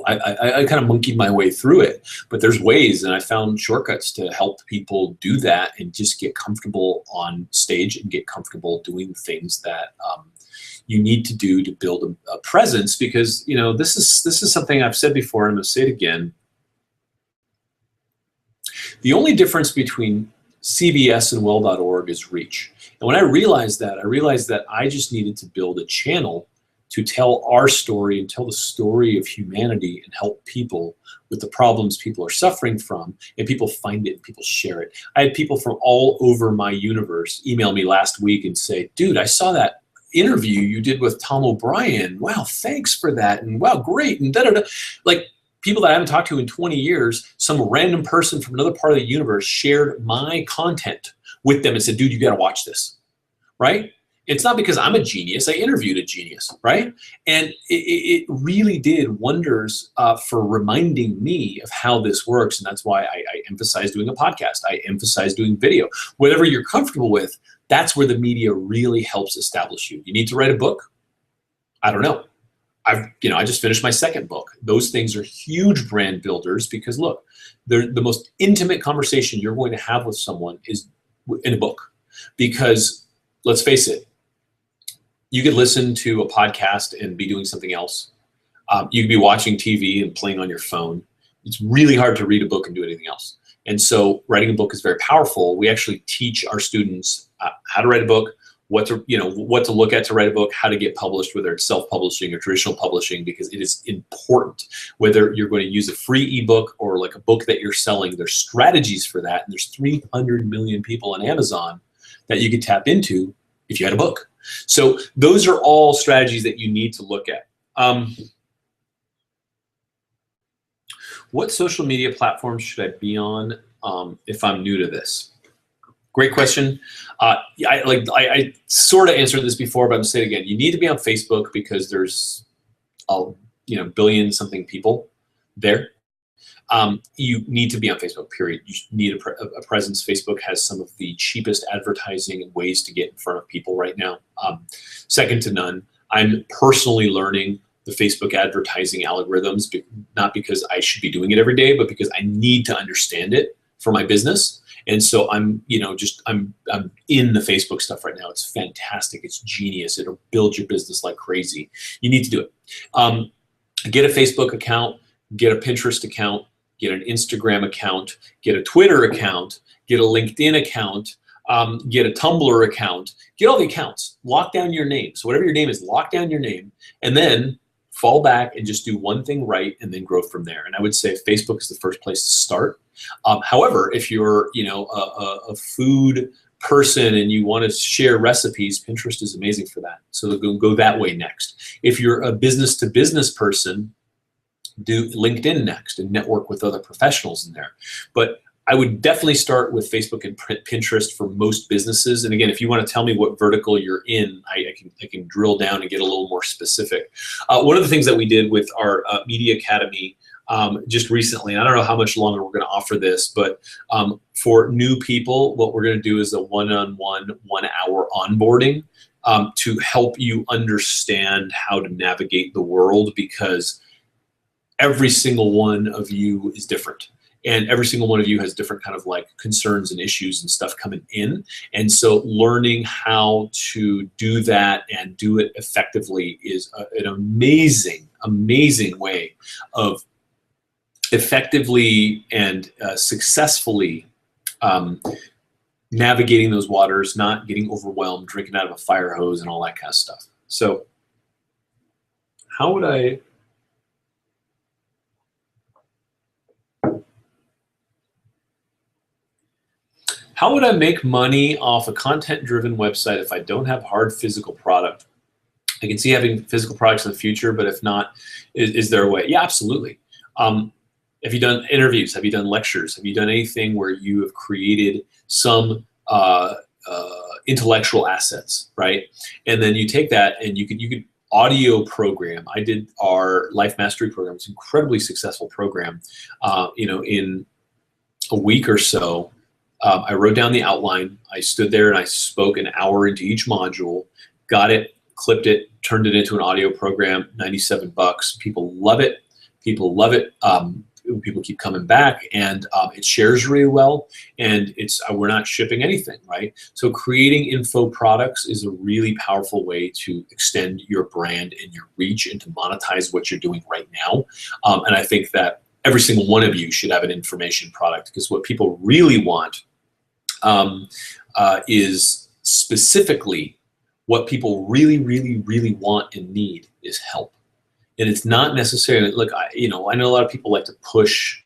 I kind of monkeyed my way through it, but there's ways and I found shortcuts to help people do that and just get comfortable on stage and get comfortable doing things that you need to do to build a presence because, this is something I've said before and I'm going to say it again. The only difference between CBS and well.org is reach. And when I realized that I just needed to build a channel to tell our story and tell the story of humanity and help people with the problems people are suffering from, and people find it and people share it. I had people from all over my universe email me last week and say, dude, I saw that interview you did with Tom O'Brien. Wow, thanks for that. And wow, great. And da-da-da. Like people that I haven't talked to in 20 years, some random person from another part of the universe shared my content with them and said, dude, you got to watch this, right? It's not because I'm a genius. I interviewed a genius, right? And it really did wonders for reminding me of how this works. And that's why I emphasize doing a podcast. I emphasize doing video. Whatever you're comfortable with, that's where the media really helps establish you. You need to write a book? I don't know. I just finished my second book. Those things are huge brand builders because look, the most intimate conversation you're going to have with someone is in a book. Because let's face it, you could listen to a podcast and be doing something else. You could be watching TV and playing on your phone. It's really hard to read a book and do anything else. And so writing a book is very powerful. We actually teach our students how to write a book, what to look at to write a book, how to get published, whether it's self-publishing or traditional publishing, because it is important. Whether you're going to use a free ebook or like a book that you're selling, there's strategies for that. And there's 300 million people on Amazon that you could tap into if you had a book. So those are all strategies that you need to look at. What social media platforms should I be on if I'm new to this? Great question. I sort of answered this before, but I'm going to say it again. You need to be on Facebook because there's billion something people there. You need to be on Facebook, period. You need a presence. Facebook has some of the cheapest advertising and ways to get in front of people right now. Second to none. I'm personally learning the Facebook advertising algorithms, not because I should be doing it every day, but because I need to understand it for my business. And so I'm in the Facebook stuff right now. It's fantastic. It's genius. It'll build your business like crazy. You need to do it. Get a Facebook account, get a Pinterest account, get an Instagram account, get a Twitter account, get a LinkedIn account, get a Tumblr account, get all the accounts, lock down your name. So whatever your name is, lock down your name, and then fall back and just do one thing right and then grow from there. And I would say Facebook is the first place to start. However, if you're a food person and you want to share recipes, Pinterest is amazing for that. So go that way next. If you're a business to business person, do LinkedIn next and network with other professionals in there. But I would definitely start with Facebook and Pinterest for most businesses. And again, if you want to tell me what vertical you're in, I can drill down and get a little more specific. One of the things that we did with our Media Academy just recently, and I don't know how much longer we're going to offer this, but for new people, what we're going to do is a one-on-one, 1 hour onboarding to help you understand how to navigate the world, because every single one of you is different. And every single one of you has different kind of like concerns and issues and stuff coming in. And so learning how to do that and do it effectively is an amazing, amazing way of effectively and successfully navigating those waters, not getting overwhelmed, drinking out of a fire hose and all that kind of stuff. So how would I... How would I make money off a content-driven website if I don't have hard physical product? I can see having physical products in the future, but if not, is there a way? Yeah, absolutely. Have you done interviews? Have you done lectures? Have you done anything where you have created some intellectual assets, right? And then you take that and you could audio program. I did our Life Mastery program. It's an incredibly successful program. In a week or so, I wrote down the outline. I stood there and I spoke an hour into each module, got it, clipped it, turned it into an audio program, $97. People love it. People love it. People keep coming back, and it shares really well, and we're not shipping anything, right? So creating info products is a really powerful way to extend your brand and your reach and to monetize what you're doing right now. And I think that every single one of you should have an information product, because what people really want is specifically what people really, really, really want and need is help. And it's not necessarily, look, I know a lot of people like to push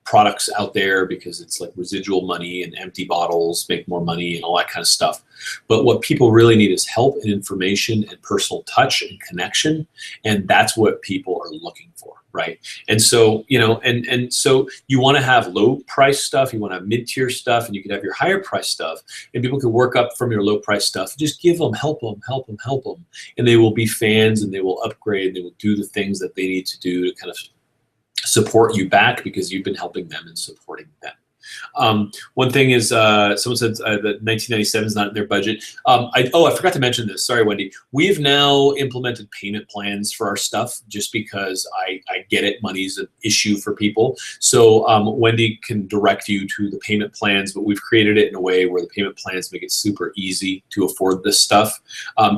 products out there because it's like residual money and empty bottles make more money and all that kind of stuff. But what people really need is help and information and personal touch and connection. And that's what people are looking for, right? And so, and so you want to have low price stuff, you want to have mid-tier stuff, and you can have your higher price stuff, and people can work up from your low price stuff. Just give them, help them. And they will be fans, and they will upgrade, and they will do the things that they need to do to kind of support you back because you've been helping them and supporting them. One thing is, someone said that 1997 is not in their budget. I forgot to mention this. Sorry, Wendy. We've now implemented payment plans for our stuff just because I get it. Money's an issue for people. So Wendy can direct you to the payment plans, but we've created it in a way where the payment plans make it super easy to afford this stuff.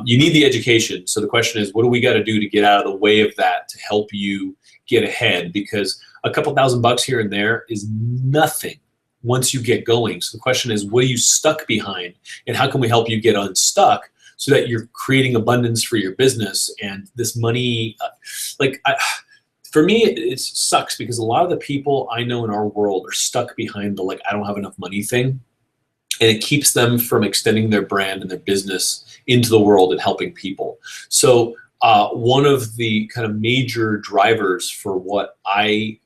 You need the education. So the question is, what do we got to do to get out of the way of that to help you get ahead? Because a couple $1,000 here and there is nothing once you get going. So the question is, what are you stuck behind, and how can we help you get unstuck so that you're creating abundance for your business? And this money, for me, it sucks because a lot of the people I know in our world are stuck behind the I don't have enough money thing, and it keeps them from extending their brand and their business into the world and helping people. So one of the kind of major drivers for what I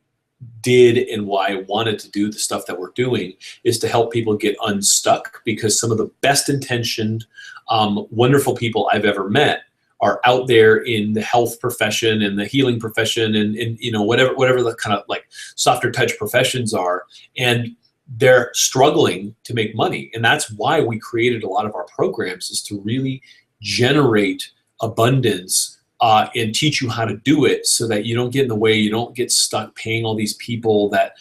did and why I wanted to do the stuff that we're doing is to help people get unstuck, because some of the best intentioned, wonderful people I've ever met are out there in the health profession and the healing profession and whatever the kind of like softer touch professions are, and they're struggling to make money. And that's why we created a lot of our programs, is to really generate abundance and teach you how to do it so that you don't get in the way, you don't get stuck paying all these people that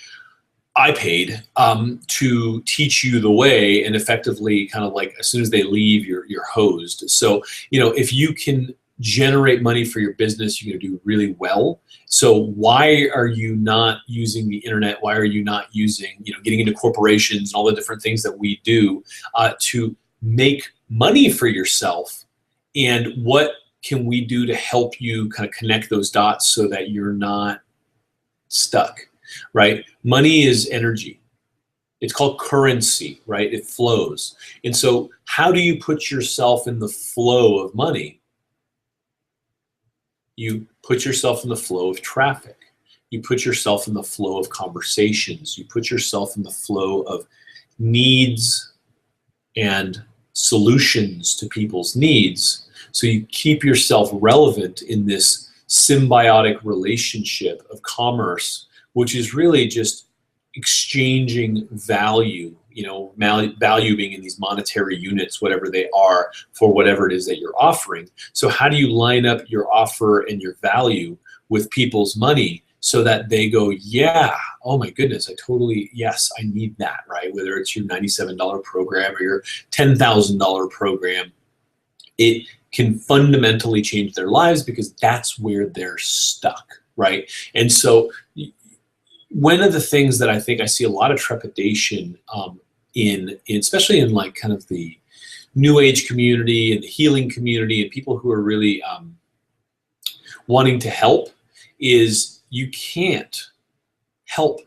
I paid to teach you the way, and effectively kind of like as soon as they leave, you're hosed. So, you know, if you can generate money for your business, you're going to do really well. So why are you not using the internet? Why are you not using, you know, getting into corporations and all the different things that we do to make money for yourself? And what can we do to help you kind of connect those dots so that you're not stuck, right? Money is energy. It's called currency, right? It flows. And so how do you put yourself in the flow of money? You put yourself in the flow of traffic. You put yourself in the flow of conversations. You put yourself in the flow of needs and solutions to people's needs. So you keep yourself relevant in this symbiotic relationship of commerce, which is really just exchanging value, you know, value being in these monetary units, whatever they are, for whatever it is that you're offering. So how do you line up your offer and your value with people's money so that they go, yeah, oh my goodness, yes, I need that, right? Whether it's your $97 program or your $10,000 program, it can fundamentally change their lives because that's where they're stuck, right? And so one of the things that I think I see a lot of trepidation in especially in like kind of the new age community and the healing community and people who are really wanting to help is you can't help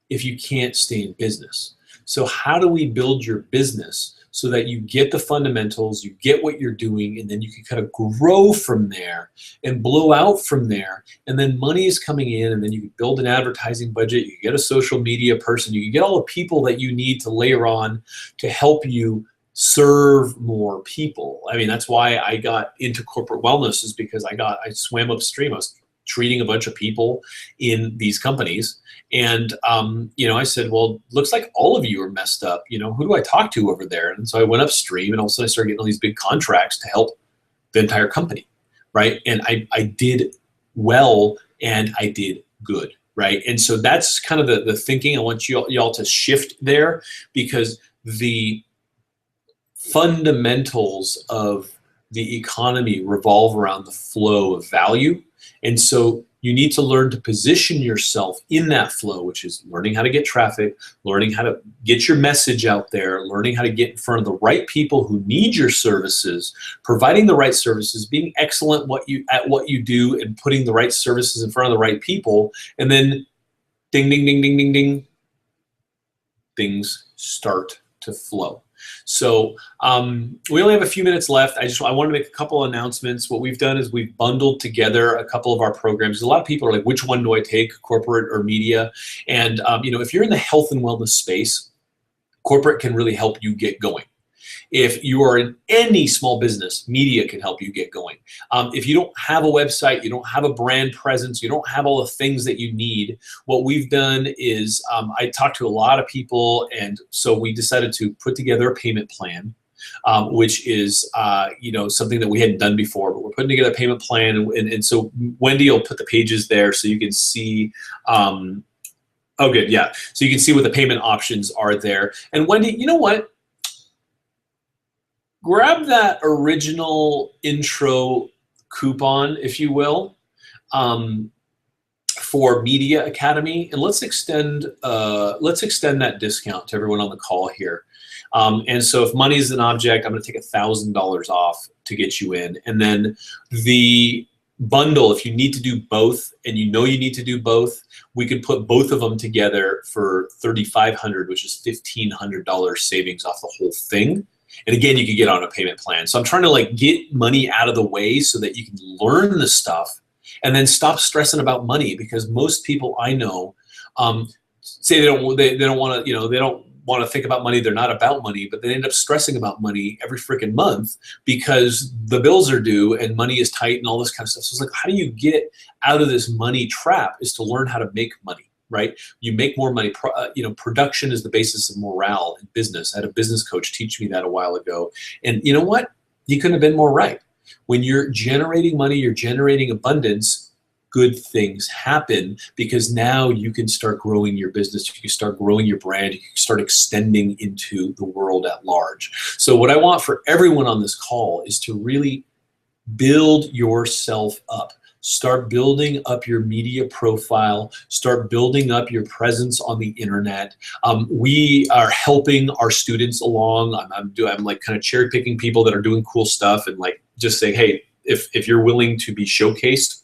if you can't stay in business. So how do we build your business so that you get the fundamentals, you get what you're doing, and then you can kind of grow from there and blow out from there, and then money is coming in, and then you can build an advertising budget, you can get a social media person, you can get all the people that you need to layer on to help you serve more people. I mean, that's why I got into corporate wellness, is because I swam upstream. I was treating a bunch of people in these companies. And, you know, I said, well, looks like all of you are messed up. You know, who do I talk to over there? And so I went upstream, and all of a sudden I started getting all these big contracts to help the entire company, right? And I did well, and I did good, right? And so that's kind of the thinking. I want y'all to shift there, because the fundamentals of the economy revolve around the flow of value. And so you need to learn to position yourself in that flow, which is learning how to get traffic, learning how to get your message out there, learning how to get in front of the right people who need your services, providing the right services, being excellent at what you do, and putting the right services in front of the right people. And then ding, ding, ding, ding, ding, ding, things start to flow. So we only have a few minutes left. I want to make a couple announcements. What we've done is we've bundled together a couple of our programs. A lot of people are like, which one do I take, corporate or media? And you know, if you're in the health and wellness space, corporate can really help you get going. If you are in any small business, media can help you get going. If you don't have a website, you don't have a brand presence, you don't have all the things that you need, what we've done is I talked to a lot of people, and so we decided to put together a payment plan, which is you know, something that we hadn't done before, but we're putting together a payment plan, and so Wendy will put the pages there so you can see. Oh, good, yeah. So you can see what the payment options are there. And Wendy, you know what? Grab that original intro coupon, if you will, for Media Academy, and let's extend that discount to everyone on the call here. And so, if money is an object, I'm going to take $1,000 off to get you in, and then the bundle, if you need to do both, and you know you need to do both, we could put both of them together for $3,500, which is $1,500 savings off the whole thing. And again, you could get on a payment plan. So I'm trying to like get money out of the way so that you can learn the stuff and then stop stressing about money, because most people I know say they don't want to, you know, they don't want to think about money. They're not about money, but they end up stressing about money every freaking month because the bills are due and money is tight and all this kind of stuff. So it's like, how do you get out of this money trap is to learn how to make money. Right? You make more money. You know, production is the basis of morale in business. I had a business coach teach me that a while ago. And you know what? He couldn't have been more right. When you're generating money, you're generating abundance, good things happen, because now you can start growing your business, you can start growing your brand, you can start extending into the world at large. So what I want for everyone on this call is to really build yourself up. Start building up your media profile. Start building up your presence on the internet. We are helping our students along. I'm like kind of cherry picking people that are doing cool stuff, and like just saying, hey, if you're willing to be showcased,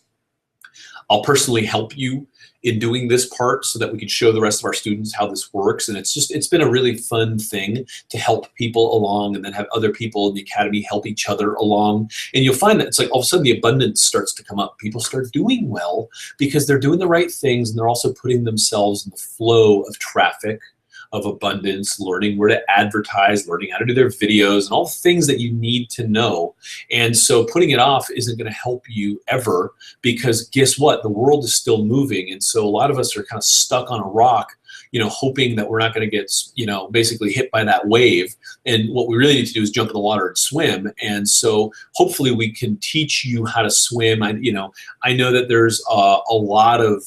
I'll personally help you in doing this part so that we can show the rest of our students how this works. And it's been a really fun thing to help people along, and then have other people in the academy help each other along. And you'll find that it's like all of a sudden the abundance starts to come up. People start doing well because they're doing the right things, and they're also putting themselves in the flow of traffic, of abundance, learning where to advertise, learning how to do their videos, and all the things that you need to know. And so putting it off isn't going to help you ever, because guess what? The world is still moving. And so a lot of us are kind of stuck on a rock, hoping that we're not going to get, basically hit by that wave. And what we really need to do is jump in the water and swim. And so hopefully we can teach you how to swim. I know that there's a lot of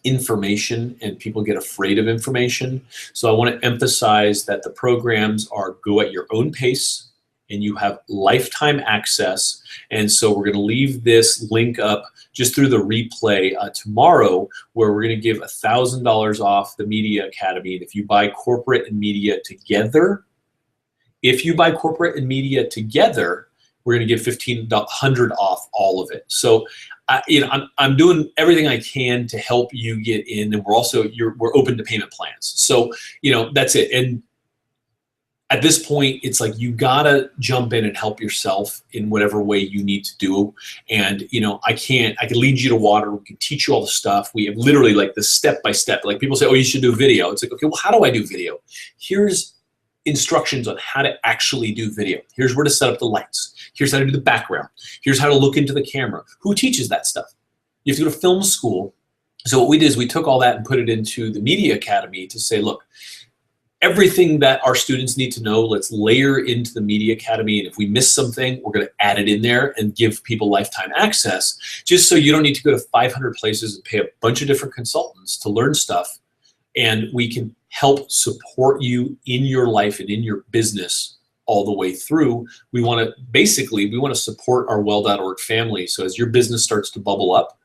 information, and people get afraid of information. So I want to emphasize that the programs are go at your own pace, and you have lifetime access. And so we're going to leave this link up just through the replay tomorrow, where we're going to give $1,000 off the Media Academy. And if you buy corporate and media together, we're going to give $1,500 off all of it. So I'm doing everything I can to help you get in, and we're open to payment plans. So that's it. And at this point, it's like you gotta jump in and help yourself in whatever way you need to do. And I can lead you to water. We can teach you all the stuff. We have literally like the step by step. Like people say, oh, you should do video. It's like, okay, well, how do I do video? Here's instructions on how to actually do video. Here's where to set up the lights. Here's how to do the background. Here's how to look into the camera. Who teaches that stuff? You have to go to film school. So what we did is we took all that and put it into the Media Academy to say, look, everything that our students need to know, let's layer into the Media Academy. And if we miss something, we're going to add it in there and give people lifetime access, just so you don't need to go to 500 places and pay a bunch of different consultants to learn stuff. And we can help support you in your life and in your business all the way through. We want to support our well.org family. So as your business starts to bubble up,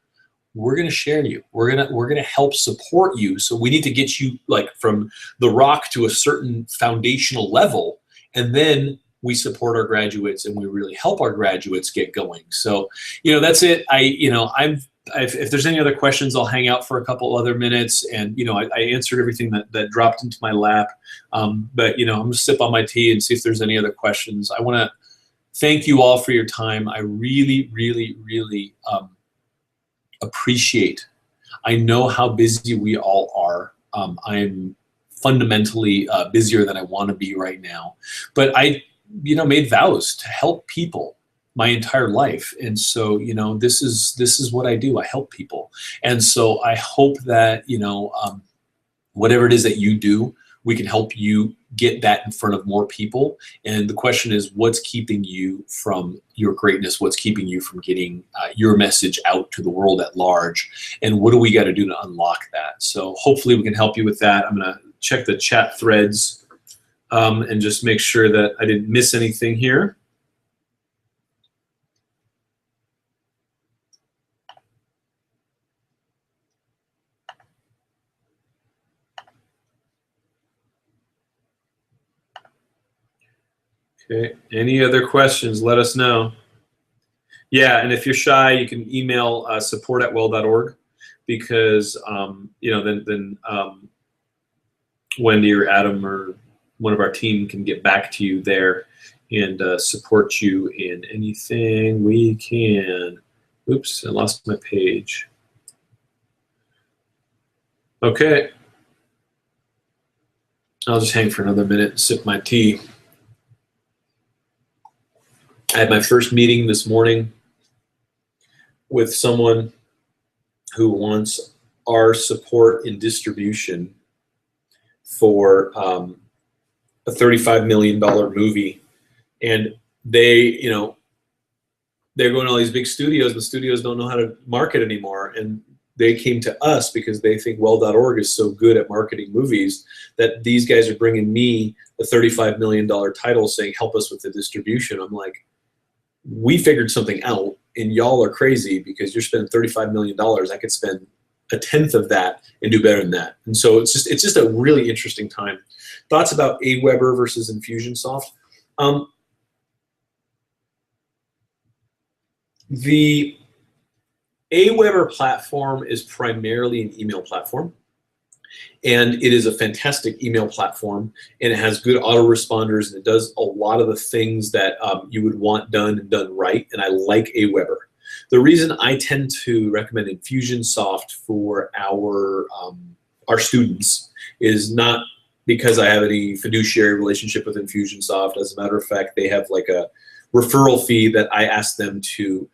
we're going to share you. We're going to help support you. So we need to get you like from the rock to a certain foundational level, and then we support our graduates, and we really help our graduates get going. So that's it. If there's any other questions, I'll hang out for a couple other minutes. And I answered everything that dropped into my lap. But I'm gonna sip on my tea and see if there's any other questions. I want to thank you all for your time. I really, really, really appreciate. I know how busy we all are. I'm fundamentally busier than I want to be right now, but I made vows to help people my entire life. And so, this is what I do. I help people. And so I hope that, whatever it is that you do, we can help you get that in front of more people. And the question is, what's keeping you from your greatness? What's keeping you from getting your message out to the world at large? And what do we got to do to unlock that? So hopefully we can help you with that. I'm going to check the chat threads and just make sure that I didn't miss anything here. Okay, any other questions, let us know. Yeah, and if you're shy, you can email support@well.org, because then Wendy or Adam or one of our team can get back to you there and support you in anything we can. Oops, I lost my page. Okay, I'll just hang for another minute and sip my tea. I had my first meeting this morning with someone who wants our support in distribution for a $35 million movie. And they, they're going to all these big studios, and the studios don't know how to market anymore. And they came to us because they think well.org is so good at marketing movies that these guys are bringing me a $35 million title saying, help us with the distribution. I'm like, we figured something out, and y'all are crazy because you're spending $35 million. I could spend a tenth of that and do better than that. And so it's just a really interesting time. Thoughts about Aweber versus Infusionsoft? The Aweber platform is primarily an email platform, and it is a fantastic email platform, and it has good autoresponders, and it does a lot of the things that you would want done and done right, and I like Aweber. The reason I tend to recommend Infusionsoft for our students is not because I have any fiduciary relationship with Infusionsoft. As a matter of fact, they have like a referral fee that I ask them to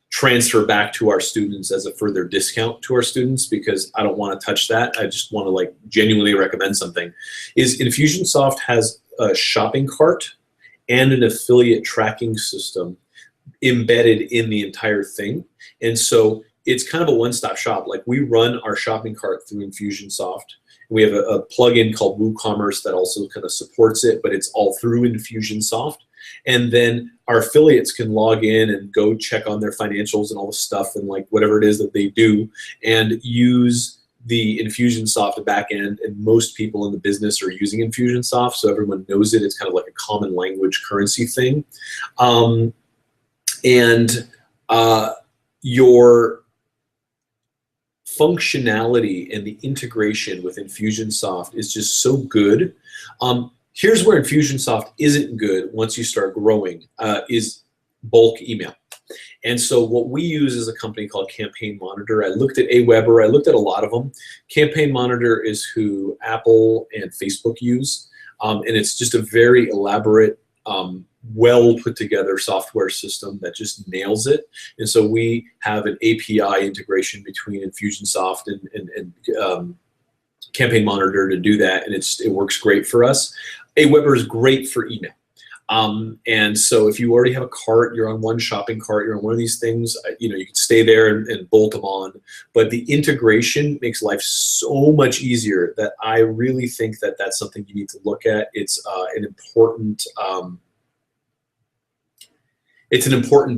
transfer back to our students as a further discount to our students, because I don't want to touch that. I just want to like genuinely recommend something. Is Infusionsoft has a shopping cart and an affiliate tracking system embedded in the entire thing. And so it's kind of a one-stop shop. Like, we run our shopping cart through Infusionsoft. We have a plugin called WooCommerce that also kind of supports it, but it's all through Infusionsoft. And then our affiliates can log in and go check on their financials and all the stuff and like whatever it is that they do, and use the Infusionsoft backend. And most people in the business are using Infusionsoft, so everyone knows it. It's kind of like a common language currency thing. Your functionality and the integration with Infusionsoft is just so good. Here's where Infusionsoft isn't good once you start growing, is bulk email. And so what we use is a company called Campaign Monitor. I looked at Aweber, I looked at a lot of them. Campaign Monitor is who Apple and Facebook use. And it's just a very elaborate, well put together software system that just nails it. And so we have an API integration between Infusionsoft and Campaign Monitor to do that, and it works great for us. Aweber is great for email. And so if you already have a cart, you're on one shopping cart, you're on one of these things, you can stay there and bolt them on. But the integration makes life so much easier that I really think that that's something you need to look at. It's an important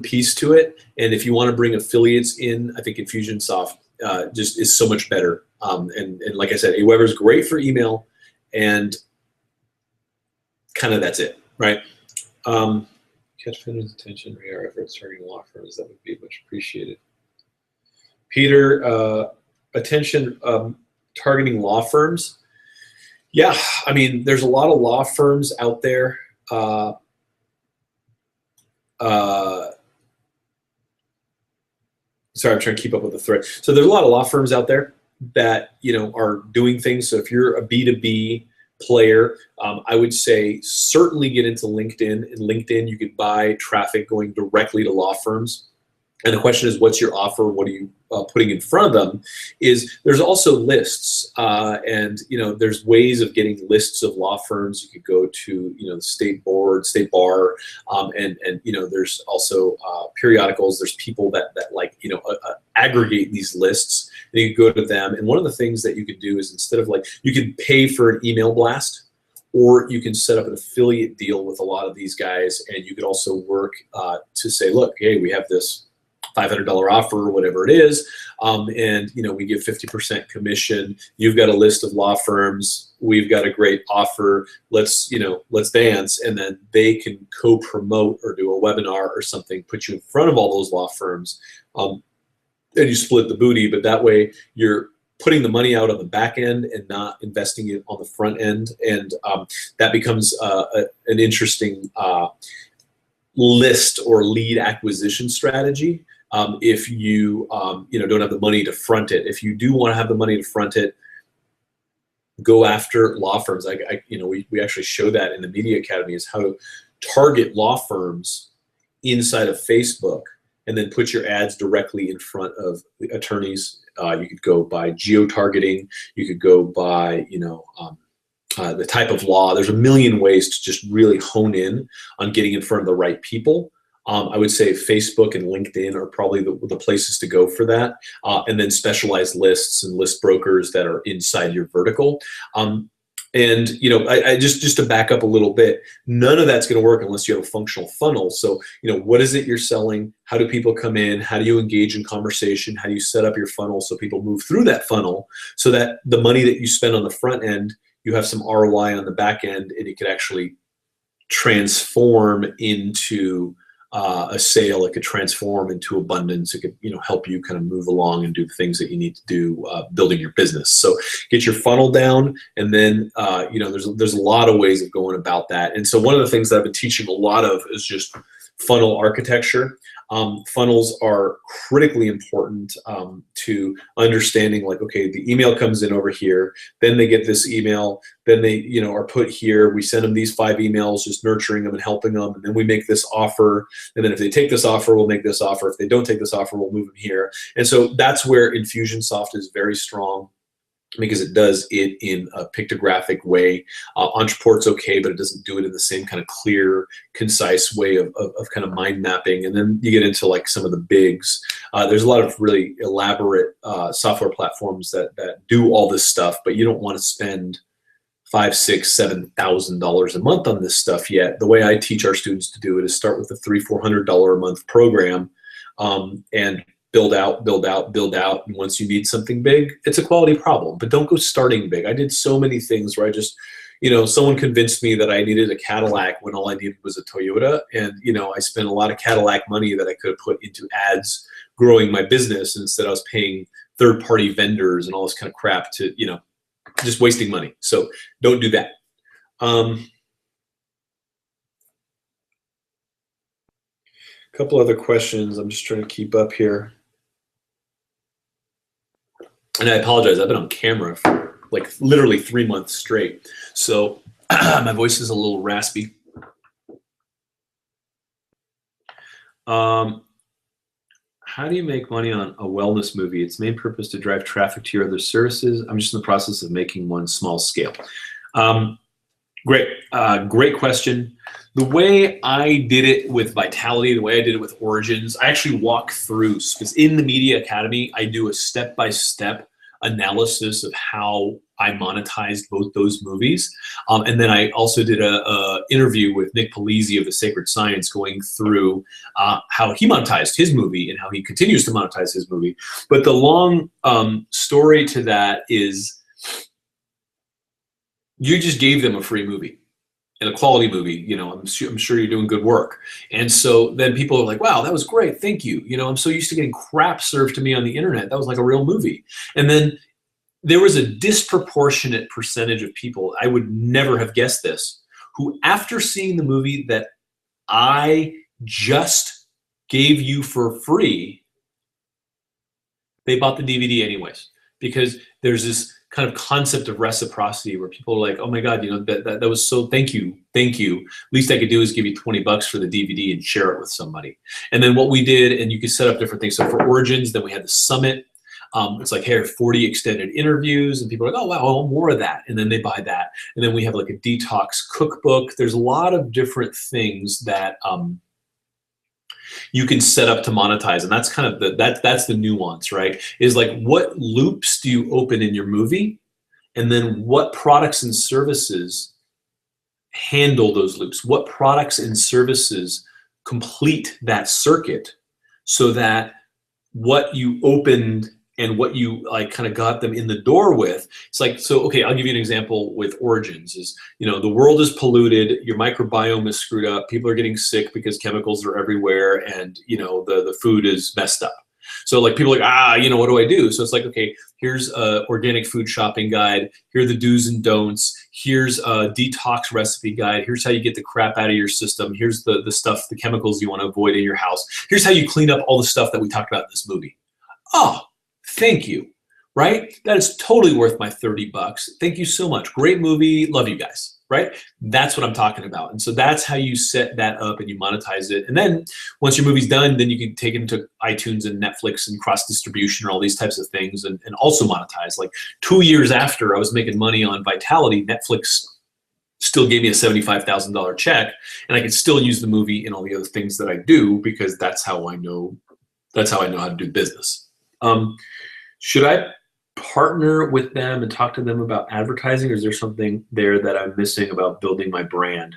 piece to it. And if you want to bring affiliates in, I think Infusionsoft just is so much better. And like I said, Aweber is great for email, and kind of that's it, right? Catch Finland's attention, our efforts targeting law firms, that would be much appreciated. Peter, attention targeting law firms. Yeah, I mean, there's a lot of law firms out there. Sorry, I'm trying to keep up with the thread. So there's a lot of law firms out there that are doing things. So if you're a B2B player, I would say certainly get into LinkedIn. In LinkedIn, you could buy traffic going directly to law firms. And the question is, what's your offer? What are you putting in front of them? There's also lists, and there's ways of getting lists of law firms. You could go to the state board, state bar, and there's also periodicals. There's people that like aggregate these lists, and you could go to them. And one of the things that you could do is, instead of you could pay for an email blast, or you can set up an affiliate deal with a lot of these guys, and you could also work to say, look, hey, we have this $500 offer or whatever it is, and we give 50% commission. You've got a list of law firms. We've got a great offer. Let's dance. And then they can co-promote or do a webinar or something, put you in front of all those law firms, and you split the booty. But that way you're putting the money out on the back end and not investing it on the front end, and that becomes an interesting list or lead acquisition strategy. If you don't have the money to front it. If you do want to have the money to front it, go after law firms. We actually show that in the Media Academy, is how to target law firms inside of Facebook, and then put your ads directly in front of the attorneys. You could go by geo-targeting. You could go by the type of law. There's a million ways to just really hone in on getting in front of the right people. I would say Facebook and LinkedIn are probably the places to go for that. And then specialized lists and list brokers that are inside your vertical. And I just to back up a little bit, none of that's going to work unless you have a functional funnel. So, what is it you're selling? How do people come in? How do you engage in conversation? How do you set up your funnel so people move through that funnel so that the money that you spend on the front end, you have some ROI on the back end, and it could actually transform into a sale. It could transform into abundance. It could, help you kind of move along and do the things that you need to do building your business. So get your funnel down, and then there's a lot of ways of going about that. And so one of the things that I've been teaching a lot of is just funnel architecture. Funnels are critically important to understanding, like, okay, the email comes in over here, then they get this email, then they are put here, we send them these 5 emails, just nurturing them and helping them, and then we make this offer, and then if they take this offer, we'll make this offer. If they don't take this offer, we'll move them here. And so that's where Infusionsoft is very strong, because it does it in a pictographic way. Entreport's okay, but it doesn't do it in the same kind of clear, concise way of kind of mind mapping. And then you get into like some of the bigs. There's a lot of really elaborate software platforms that do all this stuff, but you don't want to spend $5,000, $6,000, $7,000 a month on this stuff yet. The way I teach our students to do it is start with a $300, $400 a month program, and build out, build out, build out. And once you need something big, it's a quality problem, but don't go starting big. I did so many things where I just, someone convinced me that I needed a Cadillac when all I needed was a Toyota. And, I spent a lot of Cadillac money that I could have put into ads growing my business. And instead I was paying third-party vendors and all this kind of crap to, just wasting money. So don't do that. A couple other questions. I'm just trying to keep up here. And I apologize, I've been on camera for like literally 3 months straight. So my voice is a little raspy. How do you make money on a wellness movie? Its main purpose to drive traffic to your other services. I'm just in the process of making one small scale. Great question. The way I did it with Vitality, the way I did it with Origins, I actually walk through, because in the Media Academy, I do a step-by-step analysis of how I monetized both those movies. And then I also did a interview with Nick Polizzi of The Sacred Science, going through how he monetized his movie and how he continues to monetize his movie. But the long story to that is, you just gave them a free movie. And a quality movie, I'm sure you're doing good work. And so then people are like, wow, that was great, thank you. I'm so used to getting crap served to me on the internet. That was like a real movie. And then there was a disproportionate percentage of people, I would never have guessed this, who after seeing the movie that I just gave you for free, they bought the DVD anyways. Because there's this kind of concept of reciprocity where people are like, oh my God, that was so, thank you. Least I could do is give you $20 for the DVD and share it with somebody. And then what we did, and you could set up different things. So for Origins, then we had the summit. It's like, hey, 40 extended interviews, and people are like, oh wow, I want more of that. And then they buy that. And then we have like a detox cookbook. There's a lot of different things that you can set up to monetize, and that's kind of that's the nuance, right? Is like, what loops do you open in your movie, and then what products and services handle those loops? What products and services complete that circuit, so that what you opened and what you like kind of got them in the door with, it's like, so okay, I'll give you an example with Origins. Is, the world is polluted, your microbiome is screwed up, people are getting sick because chemicals are everywhere, and the food is messed up. So like, people are like, what do I do? So it's like, okay, here's a organic food shopping guide, here are the do's and don'ts, here's a detox recipe guide, here's how you get the crap out of your system, here's the stuff, the chemicals you want to avoid in your house, here's how you clean up all the stuff that we talked about in this movie. Oh, thank you, right? That is totally worth my $30. Thank you so much. Great movie. Love you guys. right? That's what I'm talking about. And so that's how you set that up and you monetize it. And then once your movie's done, then you can take it into iTunes and Netflix and cross distribution or all these types of things and also monetize. Like 2 years after I was making money on Vitality, Netflix still gave me a $75,000 check, and I could still use the movie and all the other things that I do because that's how I know how to do business. Should I partner with them and talk to them about advertising, or is there something there that I'm missing about building my brand?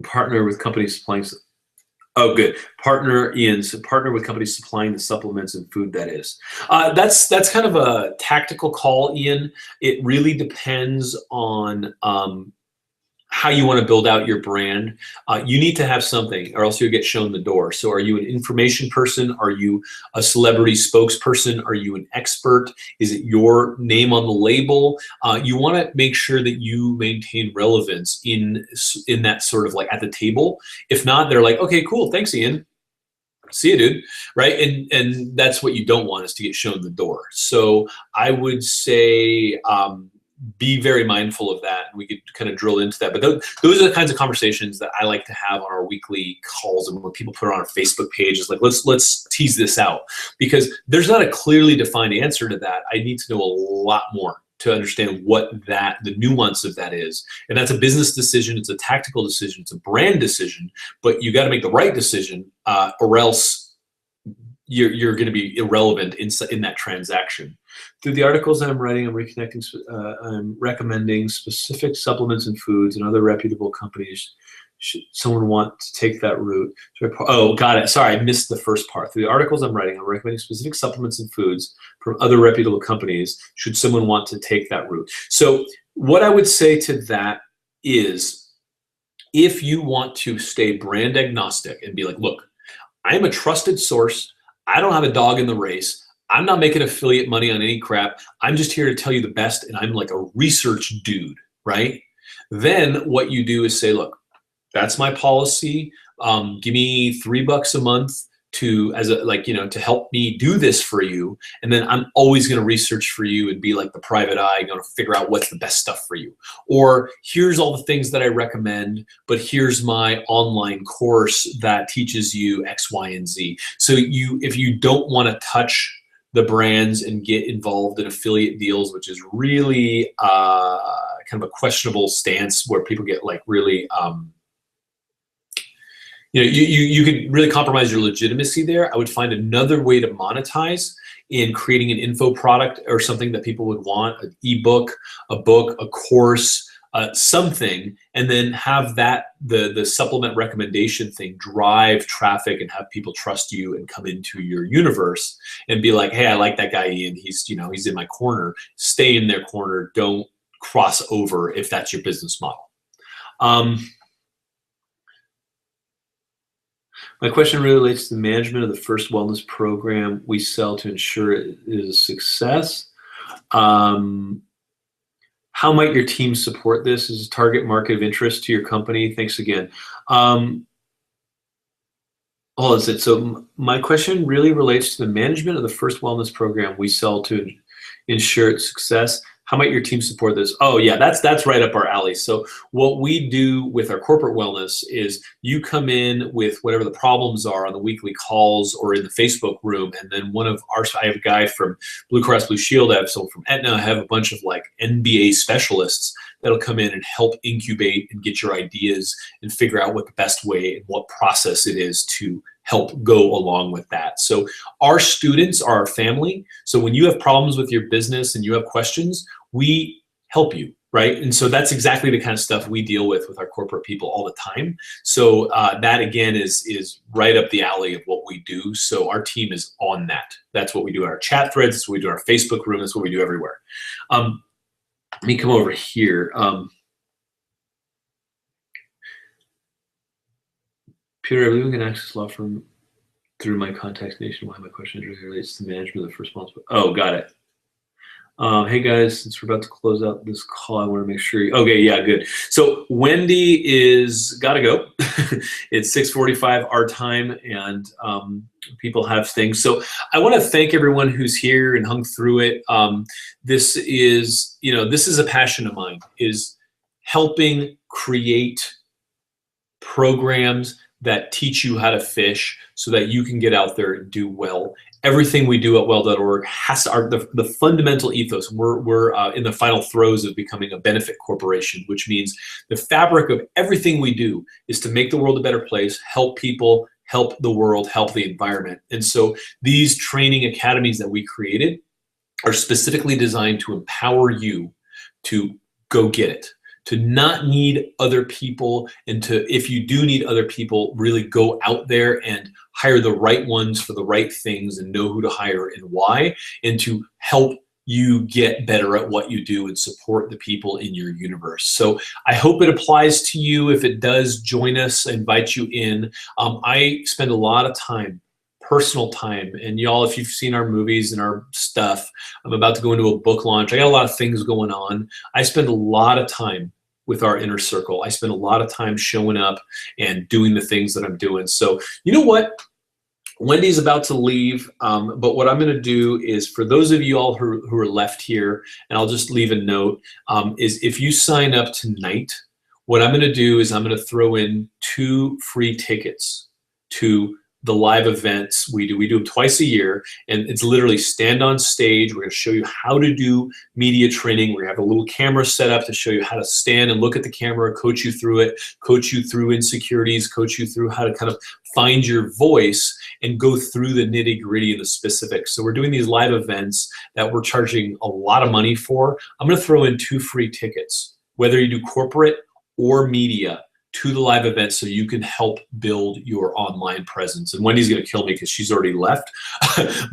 Partner with companies supplying. Oh, good. Partner with companies supplying the supplements and food. That is. That's kind of a tactical call, Ian. It really depends on how you want to build out your brand. You need to have something or else you'll get shown the door. So are you an information person? Are you a celebrity spokesperson? Are you an expert? Is it your name on the label? You want to make sure that you maintain relevance in that sort of like at the table. If not, they're like, okay, cool. Thanks, Ian. See you, dude. Right. And that's what you don't want is to get shown the door. So I would say, be very mindful of that. We could kind of drill into that, but those are the kinds of conversations that I like to have on our weekly calls. And when people put it on our Facebook page, it's like, let's tease this out, because there's not a clearly defined answer to that. I need to know a lot more to understand what the nuance of that is. And that's a business decision. It's a tactical decision. It's a brand decision, but you got to make the right decision or else you're going to be irrelevant in that transaction. Through the articles I'm writing, I'm recommending specific supplements and foods and other reputable companies. Should someone want to take that route? Oh, got it. Sorry, I missed the first part. Through the articles I'm writing, I'm recommending specific supplements and foods from other reputable companies. Should someone want to take that route? So what I would say to that is, if you want to stay brand agnostic and be like, look, I am a trusted source. I don't have a dog in the race. I'm not making affiliate money on any crap. I'm just here to tell you the best, and I'm like a research dude, right? Then what you do is say, look, that's my policy. Give me $3 a month to help me do this for you, and then I'm always going to research for you and be like the private eye, going to figure out what's the best stuff for you. Or here's all the things that I recommend, but here's my online course that teaches you X, Y, and Z. So if you don't want to touch the brands and get involved in affiliate deals, which is really kind of a questionable stance where people get like really you could really compromise your legitimacy there. I would find another way to monetize in creating an info product or something that people would want, an ebook, a book, a course, something, and then have that the supplement recommendation thing drive traffic and have people trust you and come into your universe and be like, hey, I like that guy Ian. He's in my corner. Stay in their corner. Don't cross over if that's your business model. My question really relates to the management of the first wellness program we sell to ensure it is a success. How might your team support this as a target market of interest to your company? Thanks again. So my question really relates to the management of the first wellness program we sell to ensure its success. How might your team support this? Oh yeah, that's right up our alley. So what we do with our corporate wellness is you come in with whatever the problems are on the weekly calls or in the Facebook room, and then I have a guy from Blue Cross Blue Shield, I have someone from Aetna, I have a bunch of like NBA specialists that'll come in and help incubate and get your ideas and figure out what the best way and what process it is to help go along with that. So our students are our family. So when you have problems with your business and you have questions, we help you, right? And so that's exactly the kind of stuff we deal with our corporate people all the time. So that again is right up the alley of what we do. So our team is on that. That's what we do in our chat threads. That's what we do in our Facebook room. That's what we do everywhere. Let me come over here. Peter, I believe we can access law firm through my contacts nationwide. My question really relates to the management of the first month. Oh, got it. Hey guys, since we're about to close out this call, I want to make sure okay, yeah, good. So Wendy is gotta go. It's 6:45 our time, and people have things. So I want to thank everyone who's here and hung through it. This is, this is a passion of mine, is helping create programs that teach you how to fish so that you can get out there and do well. Everything we do at well.org has the fundamental ethos. We're in the final throes of becoming a benefit corporation, which means the fabric of everything we do is to make the world a better place, help people, help the world, help the environment. And so these training academies that we created are specifically designed to empower you to go get it, to not need other people, and to, if you do need other people, really go out there and hire the right ones for the right things and know who to hire and why, and to help you get better at what you do and support the people in your universe. So I hope it applies to you. If it does, join us. I invite you in. I spend a lot of time, personal time, and y'all, if you've seen our movies and our stuff, I'm about to go into a book launch. I got a lot of things going on. I spend a lot of time with our inner circle. I spend a lot of time showing up and doing the things that I'm doing. So you know what? Wendy's about to leave, but what I'm going to do is, for those of you all who are left here, and I'll just leave a note, is if you sign up tonight, what I'm going to do is I'm going to throw in 2 free tickets to the live events we do. We do them twice a year, and it's literally stand on stage. We're going to show you how to do media training. We're going to have a little camera set up to show you how to stand and look at the camera, coach you through it, coach you through insecurities, coach you through how to kind of find your voice and go through the nitty-gritty and the specifics. So we're doing these live events that we're charging a lot of money for. I'm going to throw in 2 free tickets, whether you do corporate or media, to the live event, so you can help build your online presence. And Wendy's going to kill me because she's already left,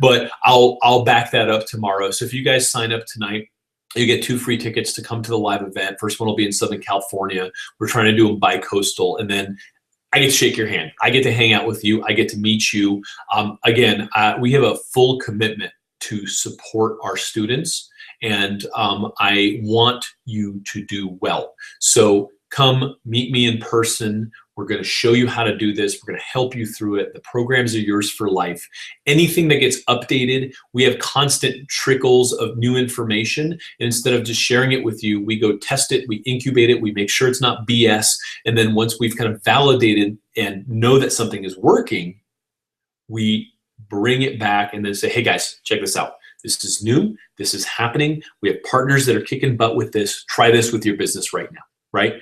but I'll back that up tomorrow. So if you guys sign up tonight, you get 2 free tickets to come to the live event. First one will be in Southern California. We're trying to do them bi-coastal, and then I get to shake your hand. I get to hang out with you. I get to meet you. Again, we have a full commitment to support our students, and I want you to do well. So come meet me in person. We're going to show you how to do this. We're going to help you through it. The programs are yours for life. Anything that gets updated, we have constant trickles of new information. And instead of just sharing it with you, we go test it, we incubate it, we make sure it's not BS. And then once we've kind of validated and know that something is working, we bring it back and then say, hey guys, check this out. This is new. This is happening. We have partners that are kicking butt with this. Try this with your business right now. Right?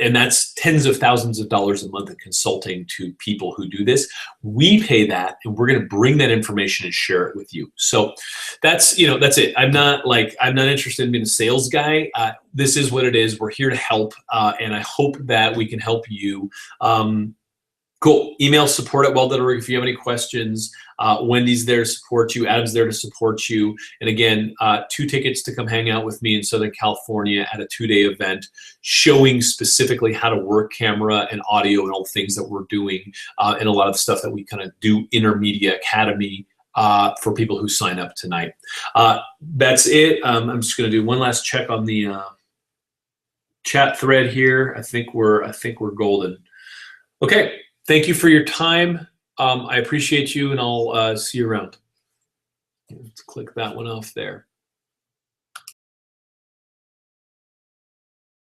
And that's tens of thousands of dollars a month in consulting to people who do this. We pay that, and we're going to bring that information and share it with you. So that's it. I'm not interested in being a sales guy. This is what it is. We're here to help, and I hope that we can help you. Cool. Email support@well.org if you have any questions. Wendy's there to support you. Adam's there to support you. And again, 2 tickets to come hang out with me in Southern California at a 2-day event showing specifically how to work camera and audio and all the things that we're doing, and a lot of stuff that we kind of do in our Media Academy for people who sign up tonight. That's it. I'm just going to do one last check on the chat thread here. I think we're golden. Okay. Thank you for your time. I appreciate you, and I'll see you around. Let's click that one off there.